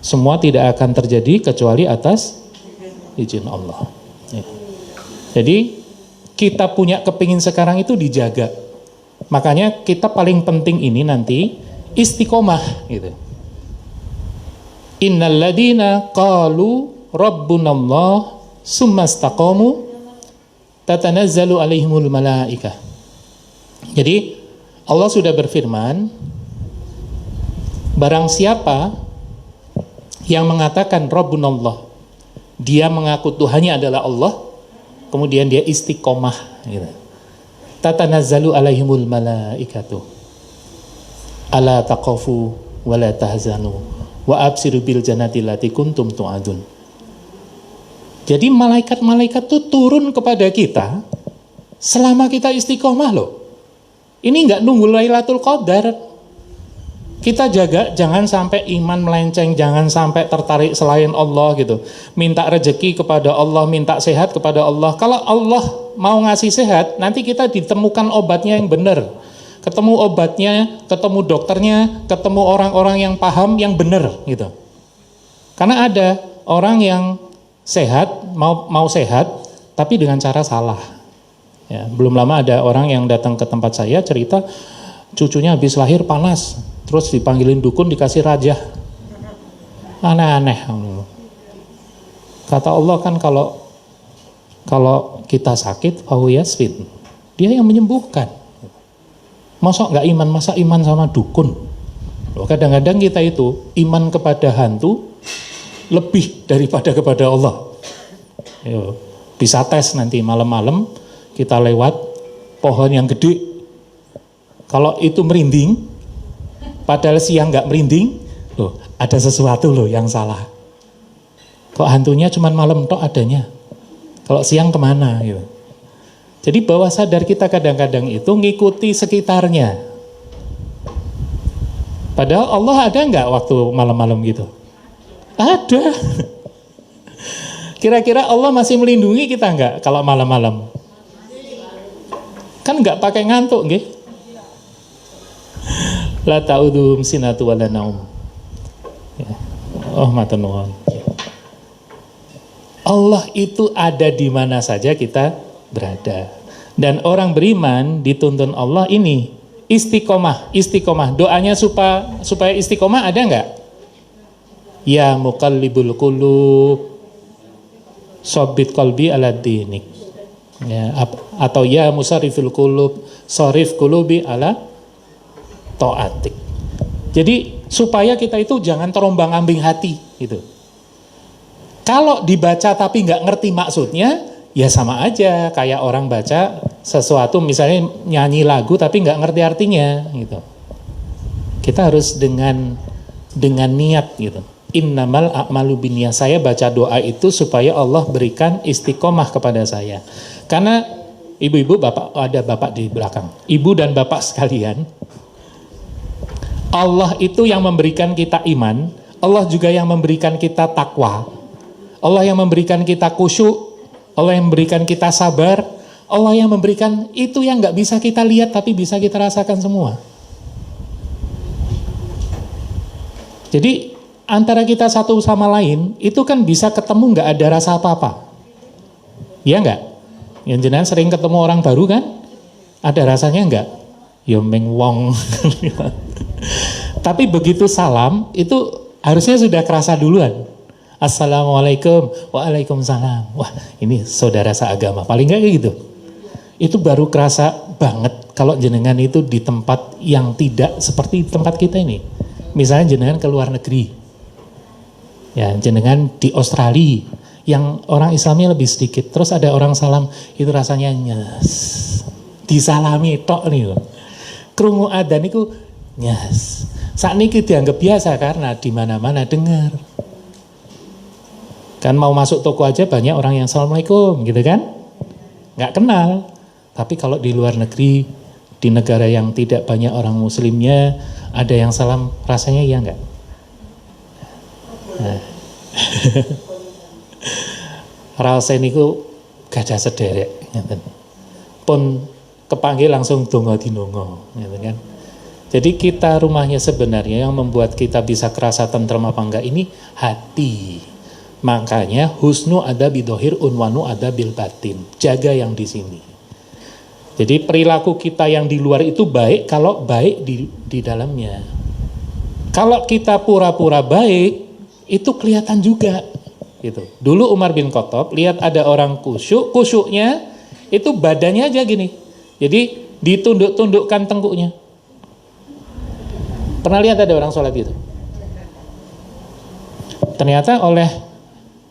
Semua tidak akan terjadi kecuali atas izin Allah. Ya. Jadi kita punya kepingin sekarang itu dijaga. Makanya kita paling penting ini nanti istiqomah gitu. Innal ladina qalu rabbunallah summa istaqamu tatanazzalu alaihimul malaikah. Jadi Allah sudah berfirman, barang siapa yang mengatakan Rabbunallah, dia mengaku Tuhannya adalah Allah, kemudian dia istiqomah gitu. Tatanazzalu alaihimul malaikatu ala taqafu wa la tahzanu wa absiru bil jannati allati kuntum tu'adun. Jadi malaikat-malaikat itu turun kepada kita selama kita istiqomah loh. Ini nggak nunggu Lailatul Qadar. Kita jaga jangan sampai iman melenceng, jangan sampai tertarik selain Allah gitu. Minta rezeki kepada Allah, minta sehat kepada Allah. Kalau Allah mau ngasih sehat, nanti kita ditemukan obatnya yang benar. Ketemu obatnya, ketemu dokternya, ketemu orang-orang yang paham, yang benar gitu. Karena ada orang yang sehat, mau sehat, tapi dengan cara salah. Ya, belum lama ada orang yang datang ke tempat saya cerita cucunya habis lahir panas, terus dipanggilin dukun dikasih rajah. Aneh-aneh. Kata Allah kan kalau kita sakit, fahu yasfin. Dia yang menyembuhkan. Masa nggak iman? Masa iman sama dukun? Loh, kadang-kadang kita itu iman kepada hantu lebih daripada kepada Allah. Yo, bisa tes nanti malam-malam kita lewat pohon yang gede. Kalau itu merinding, padahal siang nggak merinding, loh ada sesuatu loh yang salah. Kok hantunya cuma malam tok adanya? Kalau siang kemana? Gitu. Jadi bawah sadar kita kadang-kadang itu ngikuti sekitarnya. Padahal Allah ada nggak waktu malam-malam gitu? Ada. Kira-kira Allah masih melindungi kita nggak kalau malam-malam? Kan nggak pakai ngantuk, nggih? La ta'udhum sinatu wala naum. Ya. Oh, matur nuwun. Allah itu ada di mana saja kita berada. Dan orang beriman dituntun Allah ini istiqomah. Doanya supaya istiqomah ada nggak? Ya muqallibul qulub, sabbit qalbi ala dinik. Ya, atau ya musarrifil qulub, sarif qulubi ala taatik. Jadi supaya kita itu jangan terombang-ambing hati gitu. Kalau dibaca tapi nggak ngerti maksudnya, ya sama aja kayak orang baca sesuatu, misalnya nyanyi lagu tapi nggak ngerti artinya gitu. Kita harus dengan niat gitu. Innamal a'malu binniyat. Saya baca doa itu supaya Allah berikan istiqomah kepada saya. Karena ibu-ibu, bapak, ada bapak di belakang. Ibu dan bapak sekalian, Allah itu yang memberikan kita iman, Allah juga yang memberikan kita takwa. Allah yang memberikan kita khusyuk, Allah yang memberikan kita sabar, Allah yang memberikan itu yang nggak bisa kita lihat tapi bisa kita rasakan semua. Jadi antara kita satu sama lain itu kan bisa ketemu nggak ada rasa apa-apa, ya nggak? Yang jenengan sering ketemu orang baru kan, ada rasanya nggak? Ya meng wong. Tapi begitu salam itu harusnya sudah kerasa duluan. Assalamualaikum, waalaikumsalam. Wah, ini saudara seagama. Paling nggak kayak gitu. Itu baru kerasa banget kalau jenengan itu di tempat yang tidak seperti tempat kita ini. Misalnya jenengan ke luar negeri. Ya, jenengan di Australia yang orang Islamnya lebih sedikit. Terus ada orang salam, itu rasanya nyes. Disalami tok nih. Krungu adzan itu nyes. Saat ini dianggap biasa karena di mana-mana dengar. Kan mau masuk toko aja banyak orang yang assalamualaikum gitu kan, nggak kenal. Tapi kalau di luar negeri, di negara yang tidak banyak orang muslimnya, ada yang salam, rasanya iya nggak? Nah. Rasen niku gada sederek, pun kepanggil langsung donga dinonga, gitu kan. Jadi kita rumahnya sebenarnya yang membuat kita bisa kerasa tentrem apa enggak ini hati. Makanya husnu ada bidohir, unwanu ada bil batin. Jaga yang di sini. Jadi perilaku kita yang di luar itu baik kalau baik di dalamnya. Kalau kita pura-pura baik, itu kelihatan juga. Gitu. Dulu Umar bin Khattab lihat ada orang kusyuknya itu badannya aja gini. Jadi ditunduk-tundukkan tengkuknya. Pernah lihat ada orang sholat gitu? Ternyata oleh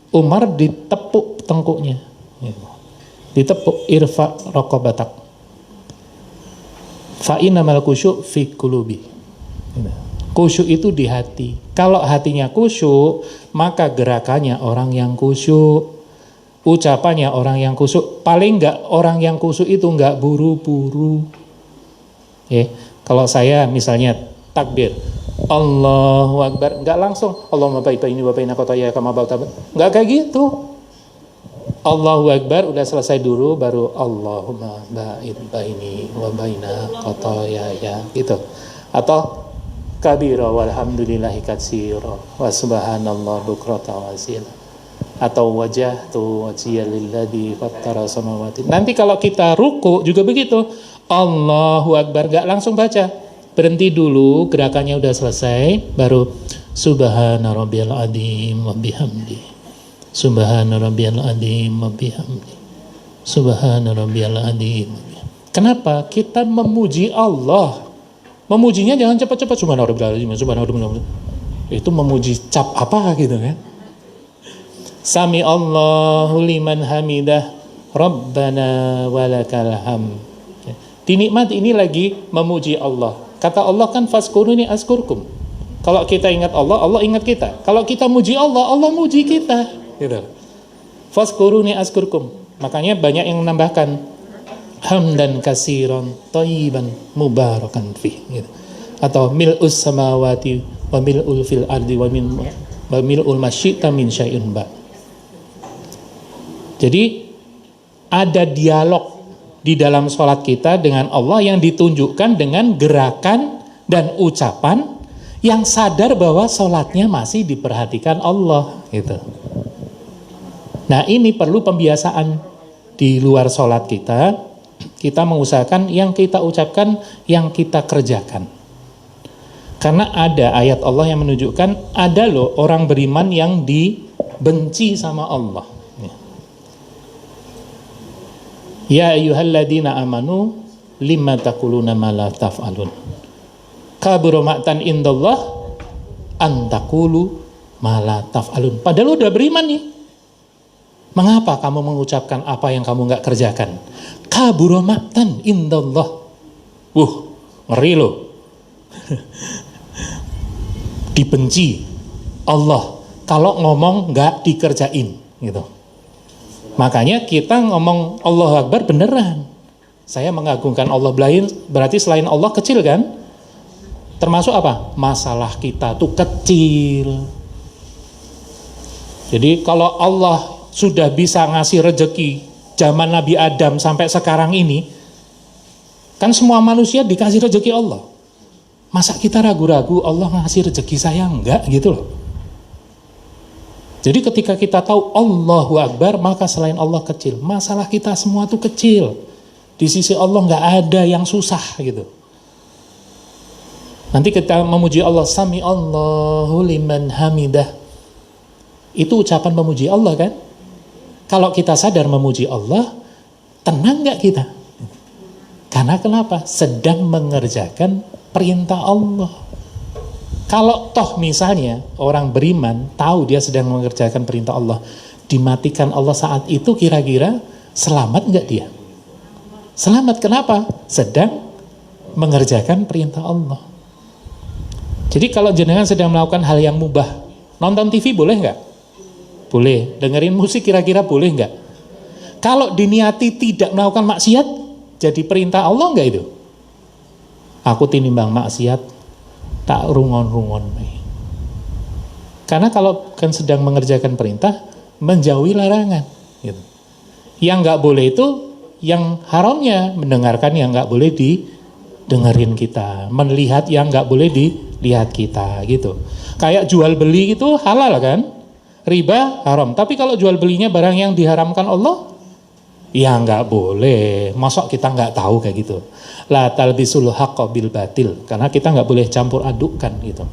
Umar ditepuk tengkuknya, ditepuk irfa raqabatak, fa innamal khusyuk fi qulubi. Khusyuk itu di hati. Kalau hatinya khusyuk, maka gerakannya orang yang khusyuk, ucapannya orang yang khusyuk. Paling enggak orang yang khusyuk itu enggak buru-buru. Kalau saya misalnya takbir Allahu Akbar, enggak langsung Allahumma baik ini wa baina qataya kama ba'ta. Enggak kayak gitu. Allahu Akbar udah selesai dulu baru Allahumma baik baini wa baina qataya ya gitu. Atau kabira walhamdulillahi katsira wa subhanallah bukrata wa asila. Atau wajhtu wajhiya lilladzi fattara samawati. Nanti kalau kita ruku juga begitu. Allahu Akbar, enggak langsung baca. Berhenti dulu, gerakannya udah selesai, baru subhana rabbiyal adzim wa bihamdi. Subhana rabbiyal adzim wa bihamdi. Subhana rabbiyal adzim. Kenapa? Kita memuji Allah. Memujinya jangan cepat-cepat subhana rabbiyal adzim, subhana rabbiyal adzim. Itu memuji cap apa gitu kan? Sami Allahu liman hamidah, Rabbana walakal hamd. Dinikmat ini lagi memuji Allah. Kata Allah kan fazkuruni azkurkum. Kalau kita ingat Allah, Allah ingat kita. Kalau kita muji Allah, Allah muji kita. Gitu. Fazkuruni azkurkum. Makanya banyak yang menambahkan hamdan kasiran thayyiban mubarakan fih. Gitu. Atau mil'us samawati wa mil'ul fil ardi wa mil'ul masyita min syai'un ba. Jadi ada dialog di dalam sholat kita dengan Allah yang ditunjukkan dengan gerakan dan ucapan yang sadar bahwa sholatnya masih diperhatikan Allah gitu. Nah ini perlu pembiasaan di luar sholat kita. Kita mengusahakan yang kita ucapkan, yang kita kerjakan. Karena ada ayat Allah yang menunjukkan ada loh orang beriman yang dibenci sama Allah. Ya ayyuhalladzina amanu lima taquluna ma la taf'alun. Kabura maqtan indallah an taqulu ma la taf'alun. Padahal udah beriman nih. Mengapa kamu mengucapkan apa yang kamu enggak kerjakan? Kabura maqtan indallah. Ngeri loh. Dibenci Allah kalau ngomong enggak dikerjain gitu. Makanya kita ngomong Allahu Akbar beneran. Saya mengagungkan Allah, berarti selain Allah kecil kan? Termasuk apa? Masalah kita tuh kecil. Jadi kalau Allah sudah bisa ngasih rezeki zaman Nabi Adam sampai sekarang ini, kan semua manusia dikasih rezeki Allah. Masa kita ragu-ragu Allah ngasih rezeki saya enggak gitu loh. Jadi ketika kita tahu Allahu Akbar, maka selain Allah kecil. Masalah kita semua tuh kecil. Di sisi Allah nggak ada yang susah gitu. Nanti kita memuji Allah, Sami Allahu liman hamidah. Itu ucapan memuji Allah kan? Kalau kita sadar memuji Allah, tenang nggak kita? Karena kenapa? Sedang mengerjakan perintah Allah. Kalau toh misalnya orang beriman tahu dia sedang mengerjakan perintah Allah, dimatikan Allah saat itu, kira-kira selamat nggak dia? Selamat, kenapa? Sedang mengerjakan perintah Allah. Jadi kalau jenengan sedang melakukan hal yang mubah, nonton TV boleh nggak? Boleh. Dengerin musik kira-kira boleh nggak? Kalau diniati tidak melakukan maksiat, jadi perintah Allah nggak itu? Aku tinimbang maksiat tak rungon-rungon. Karena kalau kan sedang mengerjakan perintah, menjauhi larangan gitu. Yang nggak boleh itu yang haramnya, mendengarkan yang nggak boleh didengerin kita, melihat yang nggak boleh dilihat kita gitu. Kayak jual beli itu halal kan, riba haram. Tapi kalau jual belinya barang yang diharamkan Allah, ya nggak boleh. Masa kita nggak tahu kayak gitu? La talbisul haqqa bil batil, karena kita nggak boleh campur adukkan gitu.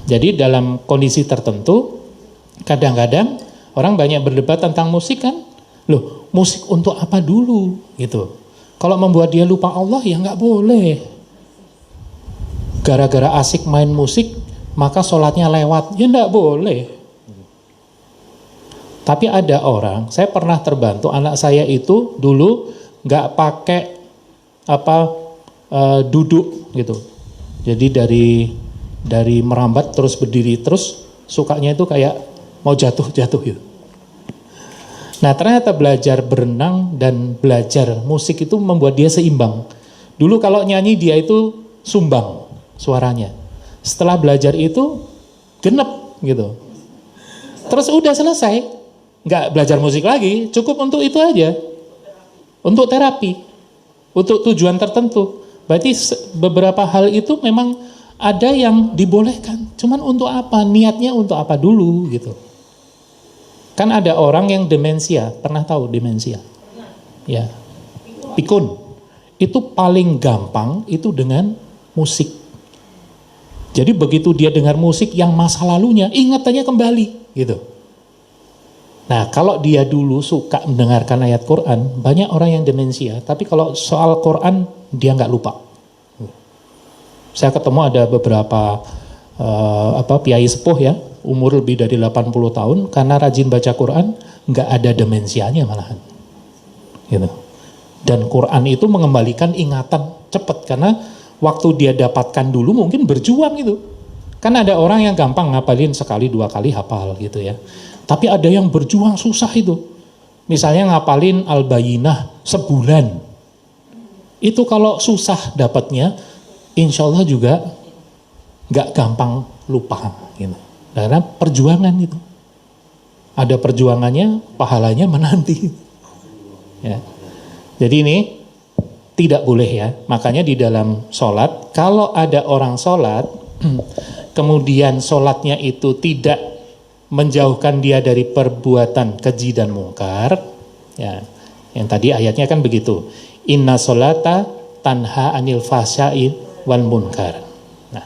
Jadi dalam kondisi tertentu, kadang-kadang orang banyak berdebat tentang musik kan. Loh, musik untuk apa dulu gitu? Kalau membuat dia lupa Allah ya nggak boleh. Gara-gara asik main musik, maka sholatnya lewat, ya nggak boleh. Tapi ada orang, saya pernah terbantu, anak saya itu dulu nggak pakai duduk gitu. Jadi dari merambat terus berdiri, terus sukanya itu kayak mau jatuh gitu. Nah ternyata belajar berenang dan belajar musik itu membuat dia seimbang. Dulu kalau nyanyi dia itu sumbang suaranya. Setelah belajar itu genep gitu. Terus udah selesai, nggak belajar musik lagi, cukup untuk itu aja. Untuk terapi, untuk tujuan tertentu. Berarti beberapa hal itu memang ada yang dibolehkan. Cuman untuk apa? Niatnya untuk apa dulu gitu. Kan ada orang yang demensia, pernah tahu demensia? Ya, pikun. Itu paling gampang itu dengan musik. Jadi begitu dia dengar musik yang masa lalunya, ingatannya kembali gitu. Nah, kalau dia dulu suka mendengarkan ayat Quran, banyak orang yang demensia, tapi kalau soal Quran dia nggak lupa. Saya ketemu ada beberapa piai sepuh ya, umur lebih dari 80 tahun, karena rajin baca Quran, nggak ada demensianya malahan. Gitu. Dan Quran itu mengembalikan ingatan cepat, karena waktu dia dapatkan dulu mungkin berjuang itu. Kan ada orang yang gampang ngapalin sekali 2 kali hafal gitu ya. Tapi ada yang berjuang susah itu. Misalnya ngapalin Al-Bayyinah sebulan. Itu kalau susah dapatnya, insya Allah juga nggak gampang lupa gitu. Karena perjuangan itu. Ada perjuangannya, pahalanya menanti. Ya. Jadi ini tidak boleh ya. Makanya di dalam sholat, kalau ada orang sholat, kemudian sholatnya itu tidak menjauhkan dia dari perbuatan keji dan mungkar, ya, yang tadi ayatnya kan begitu, inna sholata tanha anil fahsya'i wal munkar. Nah,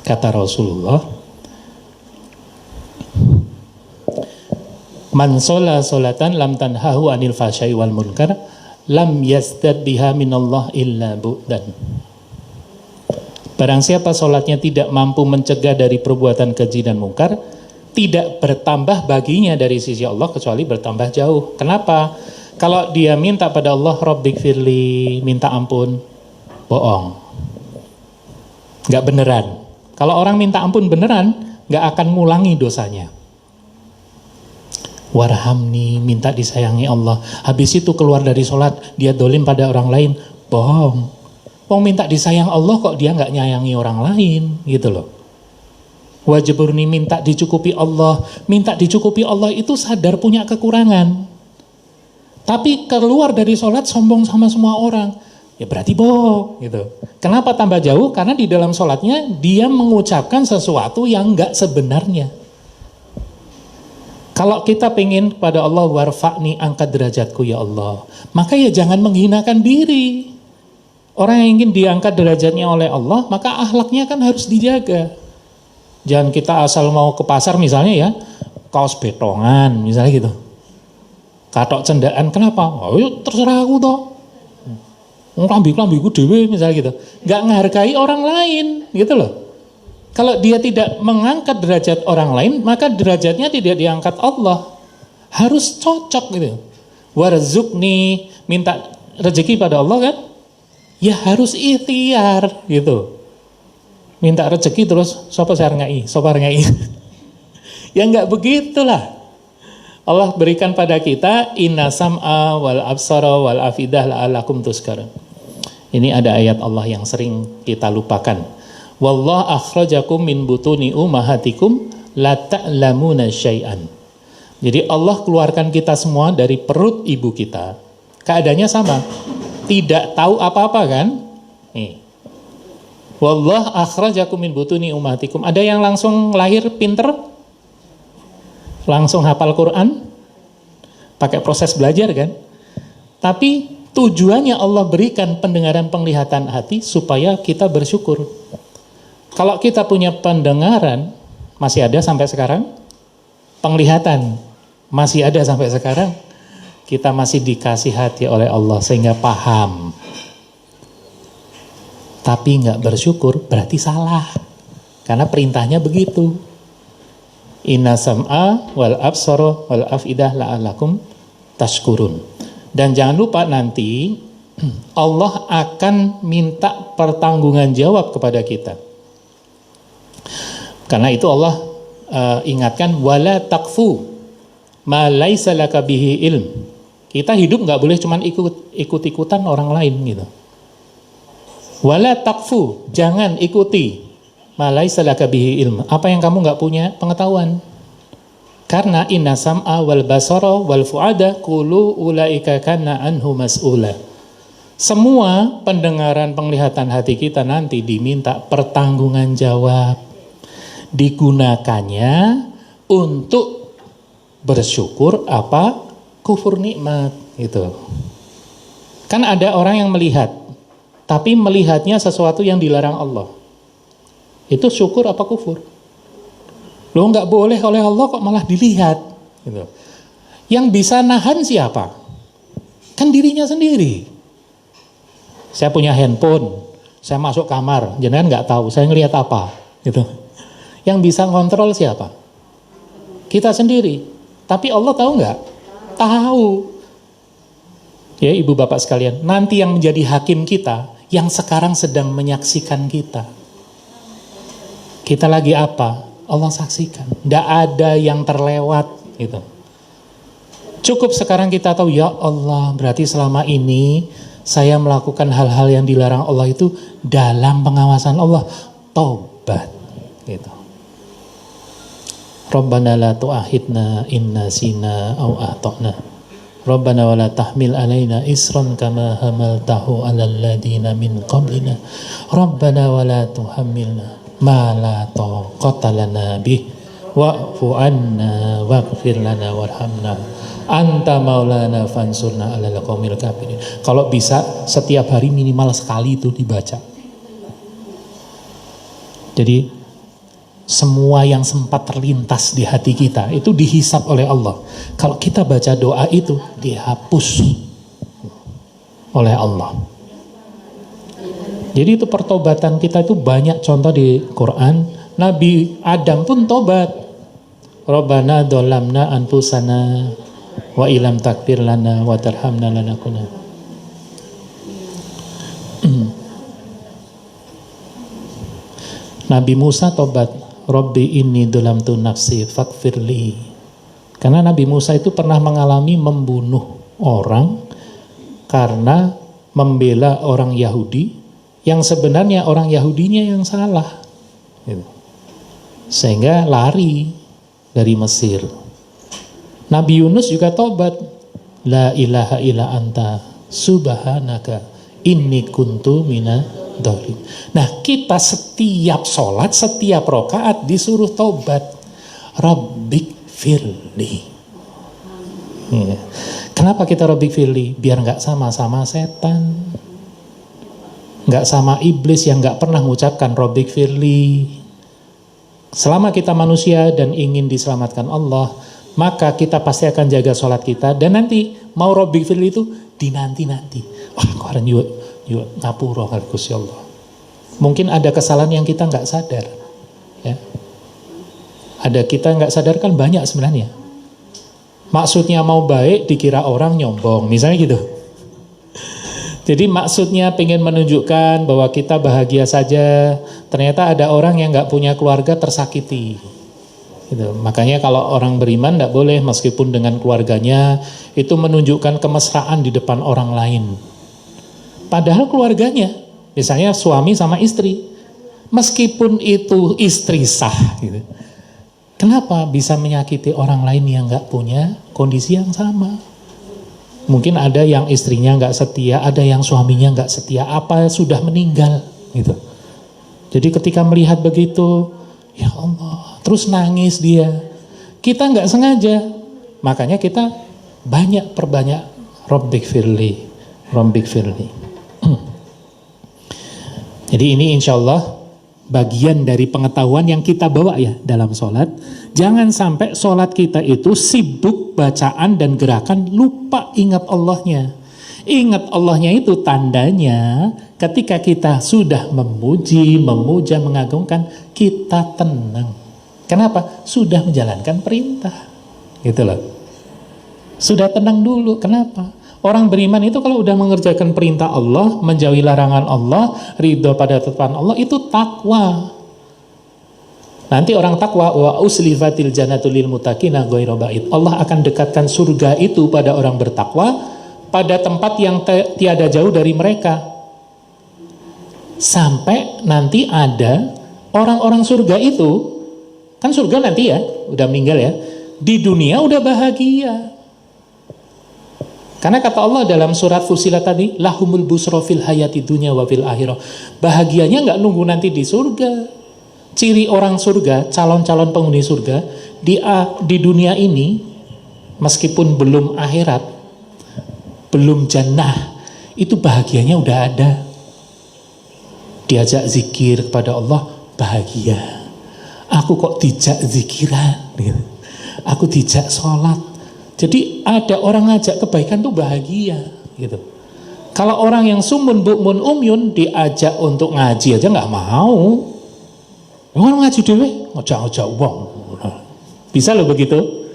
kata Rasulullah, man shola sholatan lam tanhahu anil fahsya'i wal munkar lam yazdad biha minallah illa bu'dan. Barang siapa sholatnya tidak mampu mencegah dari perbuatan keji dan mungkar, tidak bertambah baginya dari sisi Allah kecuali bertambah jauh. Kenapa? Kalau dia minta pada Allah, Rabbik firli, minta ampun, bohong, nggak beneran. Kalau orang minta ampun beneran, nggak akan ngulangi dosanya. Warhamni, minta disayangi Allah. Habis itu keluar dari sholat, dia dolim pada orang lain, bohong. Wong minta disayang Allah kok dia nggak nyayangi orang lain, gitu loh. Wajiburni, minta dicukupi Allah. Minta dicukupi Allah itu sadar punya kekurangan. Tapi keluar dari sholat sombong sama semua orang, ya berarti bohong, gitu. Kenapa tambah jauh? Karena di dalam sholatnya dia mengucapkan sesuatu yang nggak sebenarnya. Kalau kita pengen pada Allah, warfa'ni, angkat derajatku ya Allah, maka ya jangan menghinakan diri. Orang yang ingin diangkat derajatnya oleh Allah, maka akhlaknya kan harus dijaga. Jangan kita asal mau ke pasar misalnya ya, kaos betongan misalnya gitu, katok cendaan, kenapa? Oh ya terserah aku toh, klambi-klambiku dewe misalnya gitu. Gak menghargai orang lain gitu loh. Kalau dia tidak mengangkat derajat orang lain, maka derajatnya tidak diangkat Allah. Harus cocok gitu. Warzuqni, minta rezeki pada Allah kan? Ya harus ikhtiar gitu. Minta rezeki terus sopo sarngai. Ya enggak begitulah. Allah berikan pada kita inna sam'a wal absara wal afidah la'alakum tuskar. Ini ada ayat Allah yang sering kita lupakan. Wallah akhrajakum min butuni ummahatikum la ta'lamuna syai'an. Jadi Allah keluarkan kita semua dari perut ibu kita. Keadaannya sama. Tidak tahu apa-apa kan? Nih. Wallah akhrajakum min butuni ummahatikum. Ada yang langsung lahir pinter? Langsung hafal Quran? Pakai proses belajar kan? Tapi tujuannya Allah berikan pendengaran penglihatan hati supaya kita bersyukur. Kalau kita punya pendengaran, masih ada sampai sekarang, penglihatan masih ada sampai sekarang, kita masih dikasih hati oleh Allah sehingga paham. Tapi nggak bersyukur berarti salah, karena perintahnya begitu. Inna sam'a wal absara wal afidah la'alakum tashkurun. Dan jangan lupa nanti Allah akan minta pertanggungan jawab kepada kita. Karena itu Allah ingatkan wala taqfu ma laisa laka bihi ilm. Kita hidup nggak boleh cuman ikut-ikutan orang lain gitu. Wala taqfu, jangan ikuti ma laisa laka bihi ilm, apa yang kamu nggak punya pengetahuan. Karena inna sam'a wal basara wal fuada kullu ulaika kana anhu mas'ula. Semua pendengaran penglihatan hati kita nanti diminta pertanggungan jawab. Digunakannya untuk bersyukur apa kufur nikmat gitu. Kan ada orang yang melihat, tapi melihatnya sesuatu yang dilarang Allah. Itu syukur apa kufur? Lo nggak boleh oleh Allah kok malah dilihat gitu. Yang bisa nahan siapa? Kan dirinya sendiri. Saya punya handphone, saya masuk kamar, jenengan nggak tahu saya ngelihat apa gitu. Yang bisa kontrol siapa? Kita sendiri. Tapi Allah tahu nggak? Tahu. Ya ibu bapak sekalian, nanti yang menjadi hakim kita, yang sekarang sedang menyaksikan kita. Kita lagi apa? Allah saksikan. Nggak ada yang terlewat gitu. Cukup sekarang kita tahu, ya Allah, berarti selama ini saya melakukan hal-hal yang dilarang Allah itu dalam pengawasan Allah. Taubat gitu. Rabbana la tu'akhidna inna sina au ahtana. Rabbana wa la tahmil alaina isran kama hamaltahu alal ladina min qablina. Rabbana wa la tuhammilna ma la taqata lana bih wa'fu anna waghfir lana warhamna anta maulana fansurna 'alal qaumil kafirin. Kalau bisa setiap hari minimal sekali itu dibaca. Jadi semua yang sempat terlintas di hati kita itu dihisap oleh Allah. Kalau kita baca doa itu dihapus oleh Allah. Jadi itu pertobatan kita itu banyak contoh di Quran. Nabi Adam pun tobat. Rabbana dzalamna anfusana wa ilam takfir lana wa tarhamna lanakuna. Nabi Musa tobat. Rabbi inni dzalamtu nafsi faghfirli. Karena Nabi Musa itu pernah mengalami membunuh orang karena membela orang Yahudi yang sebenarnya orang Yahudinya yang salah. Sehingga lari dari Mesir. Nabi Yunus juga tobat. La ilaha illa anta subhanaka inni kuntu minadh dhalim. Nah, kita setiap sholat, setiap rakaat disuruh tobat. Rabbik firli. Ya. Kenapa kita rabbik firli? Biar nggak sama-sama setan, nggak sama iblis yang nggak pernah mengucapkan rabbik firli. Selama kita manusia dan ingin diselamatkan Allah, maka kita pasti akan jaga sholat kita. Dan nanti mau rabbik firli itu dinanti-nanti. Wah, kemarin yuk ngapura kali Gusti Allah. Mungkin ada kesalahan yang kita nggak sadar, ya. Ada kita nggak sadar kan banyak sebenarnya. Maksudnya mau baik dikira orang nyombong, misalnya gitu. Jadi maksudnya pengen menunjukkan bahwa kita bahagia saja, ternyata ada orang yang nggak punya keluarga tersakiti. Gitu. Makanya kalau orang beriman nggak boleh meskipun dengan keluarganya itu menunjukkan kemesraan di depan orang lain. Padahal keluarganya, misalnya suami sama istri, meskipun itu istri sah, gitu. Kenapa bisa menyakiti orang lain yang nggak punya kondisi yang sama? Mungkin ada yang istrinya nggak setia, ada yang suaminya nggak setia, apa sudah meninggal, gitu. Jadi ketika melihat begitu, ya Allah, terus nangis dia. Kita nggak sengaja, makanya kita perbanyak Rabbik firli, Rabbik firli. Jadi ini insya Allah bagian dari pengetahuan yang kita bawa ya dalam sholat. Jangan sampai sholat kita itu sibuk bacaan dan gerakan, lupa ingat Allahnya. Ingat Allahnya itu tandanya ketika kita sudah memuji, memuja, mengagungkan, kita tenang. Kenapa? Sudah menjalankan perintah. Gitu loh. Sudah tenang dulu. Kenapa? Orang beriman itu kalau udah mengerjakan perintah Allah, menjauhi larangan Allah, ridho pada ketetapan Allah, itu takwa. Nanti orang takwa, wa uslifatil jannatu lil muttaqina ghairu ba'id. Allah akan dekatkan surga itu pada orang bertakwa pada tempat yang tiada jauh dari mereka. Sampai nanti ada orang-orang surga itu, kan surga nanti ya, udah meninggal ya, di dunia udah bahagia. Karena kata Allah dalam surat Fussilat tadi, lahumul busra fil hayati dunya wa fil akhirah. Bahagianya nggak nunggu nanti di surga. Ciri orang surga, calon-calon penghuni surga di dunia ini meskipun belum akhirat, belum jannah, itu bahagianya udah ada. Diajak zikir kepada Allah, bahagia. Aku kok dijak zikiran gitu. Aku dijak sholat. Jadi ada orang ngajak kebaikan tuh bahagia gitu. Kalau orang yang sumun bukmun umyun diajak untuk ngaji aja nggak mau. Orang ngaji dewe ngajak-ngajak uang. Bisa loh begitu.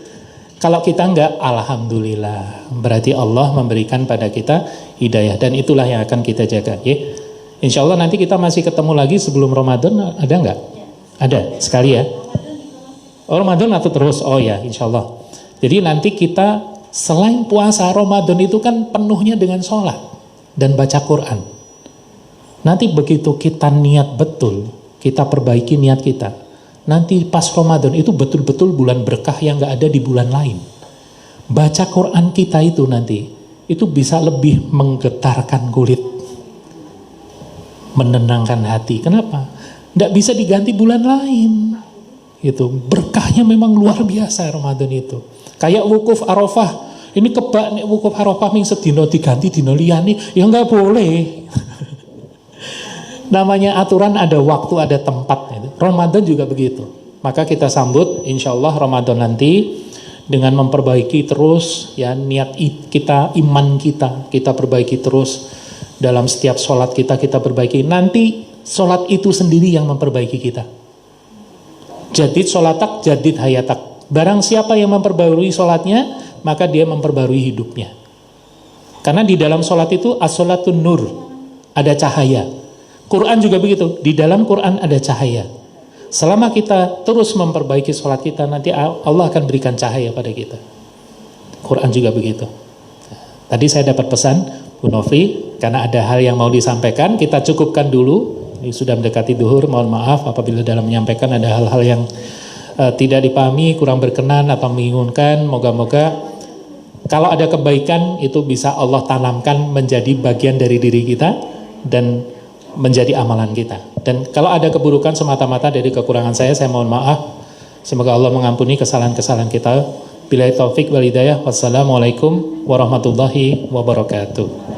Kalau kita enggak, alhamdulillah. Berarti Allah memberikan pada kita hidayah, dan itulah yang akan kita jaga. Ya. Insya Allah nanti kita masih ketemu lagi sebelum Ramadan. Ada enggak? Ada sekali ya. Oh, Ramadan atau terus? Oh ya, insya Allah. Jadi nanti kita selain puasa, Ramadan itu kan penuhnya dengan sholat dan baca Quran. Nanti begitu kita niat betul, kita perbaiki niat kita, nanti pas Ramadan itu betul-betul bulan berkah yang gak ada di bulan lain. Baca Quran kita itu nanti itu bisa lebih menggetarkan kulit, menenangkan hati. Kenapa? Gak bisa diganti bulan lain. Gitu. Berkahnya memang luar biasa Ramadan itu. Kayak wukuf Arafah, ini kebak nih wukuf Arafah ming sedino diganti dino liyane, ya nggak boleh. Namanya aturan, ada waktu, ada tempat. Ramadan juga begitu. Maka kita sambut insya Allah Ramadan nanti dengan memperbaiki terus ya niat kita, iman kita perbaiki terus. Dalam setiap sholat kita perbaiki. Nanti sholat itu sendiri yang memperbaiki kita. Jadid sholatak, jadid hayatak. Barang siapa yang memperbarui sholatnya, maka dia memperbarui hidupnya. Karena di dalam sholat itu as-sholatun nur, ada cahaya. Quran juga begitu, di dalam Quran ada cahaya. Selama kita terus memperbaiki sholat kita, nanti Allah akan berikan cahaya pada kita. Quran juga begitu. Tadi saya dapat pesan Bu Nofri, karena ada hal yang mau disampaikan, kita cukupkan dulu. Ini sudah mendekati duhur, mohon maaf apabila dalam menyampaikan ada hal-hal yang tidak dipahami, kurang berkenan atau membingungkan. Moga-moga kalau ada kebaikan itu bisa Allah tanamkan menjadi bagian dari diri kita dan menjadi amalan kita. Dan kalau ada keburukan semata-mata dari kekurangan saya mohon maaf. Semoga Allah mengampuni kesalahan-kesalahan kita. Billahi taufik wal hidayah. Wassalamualaikum warahmatullahi wabarakatuh.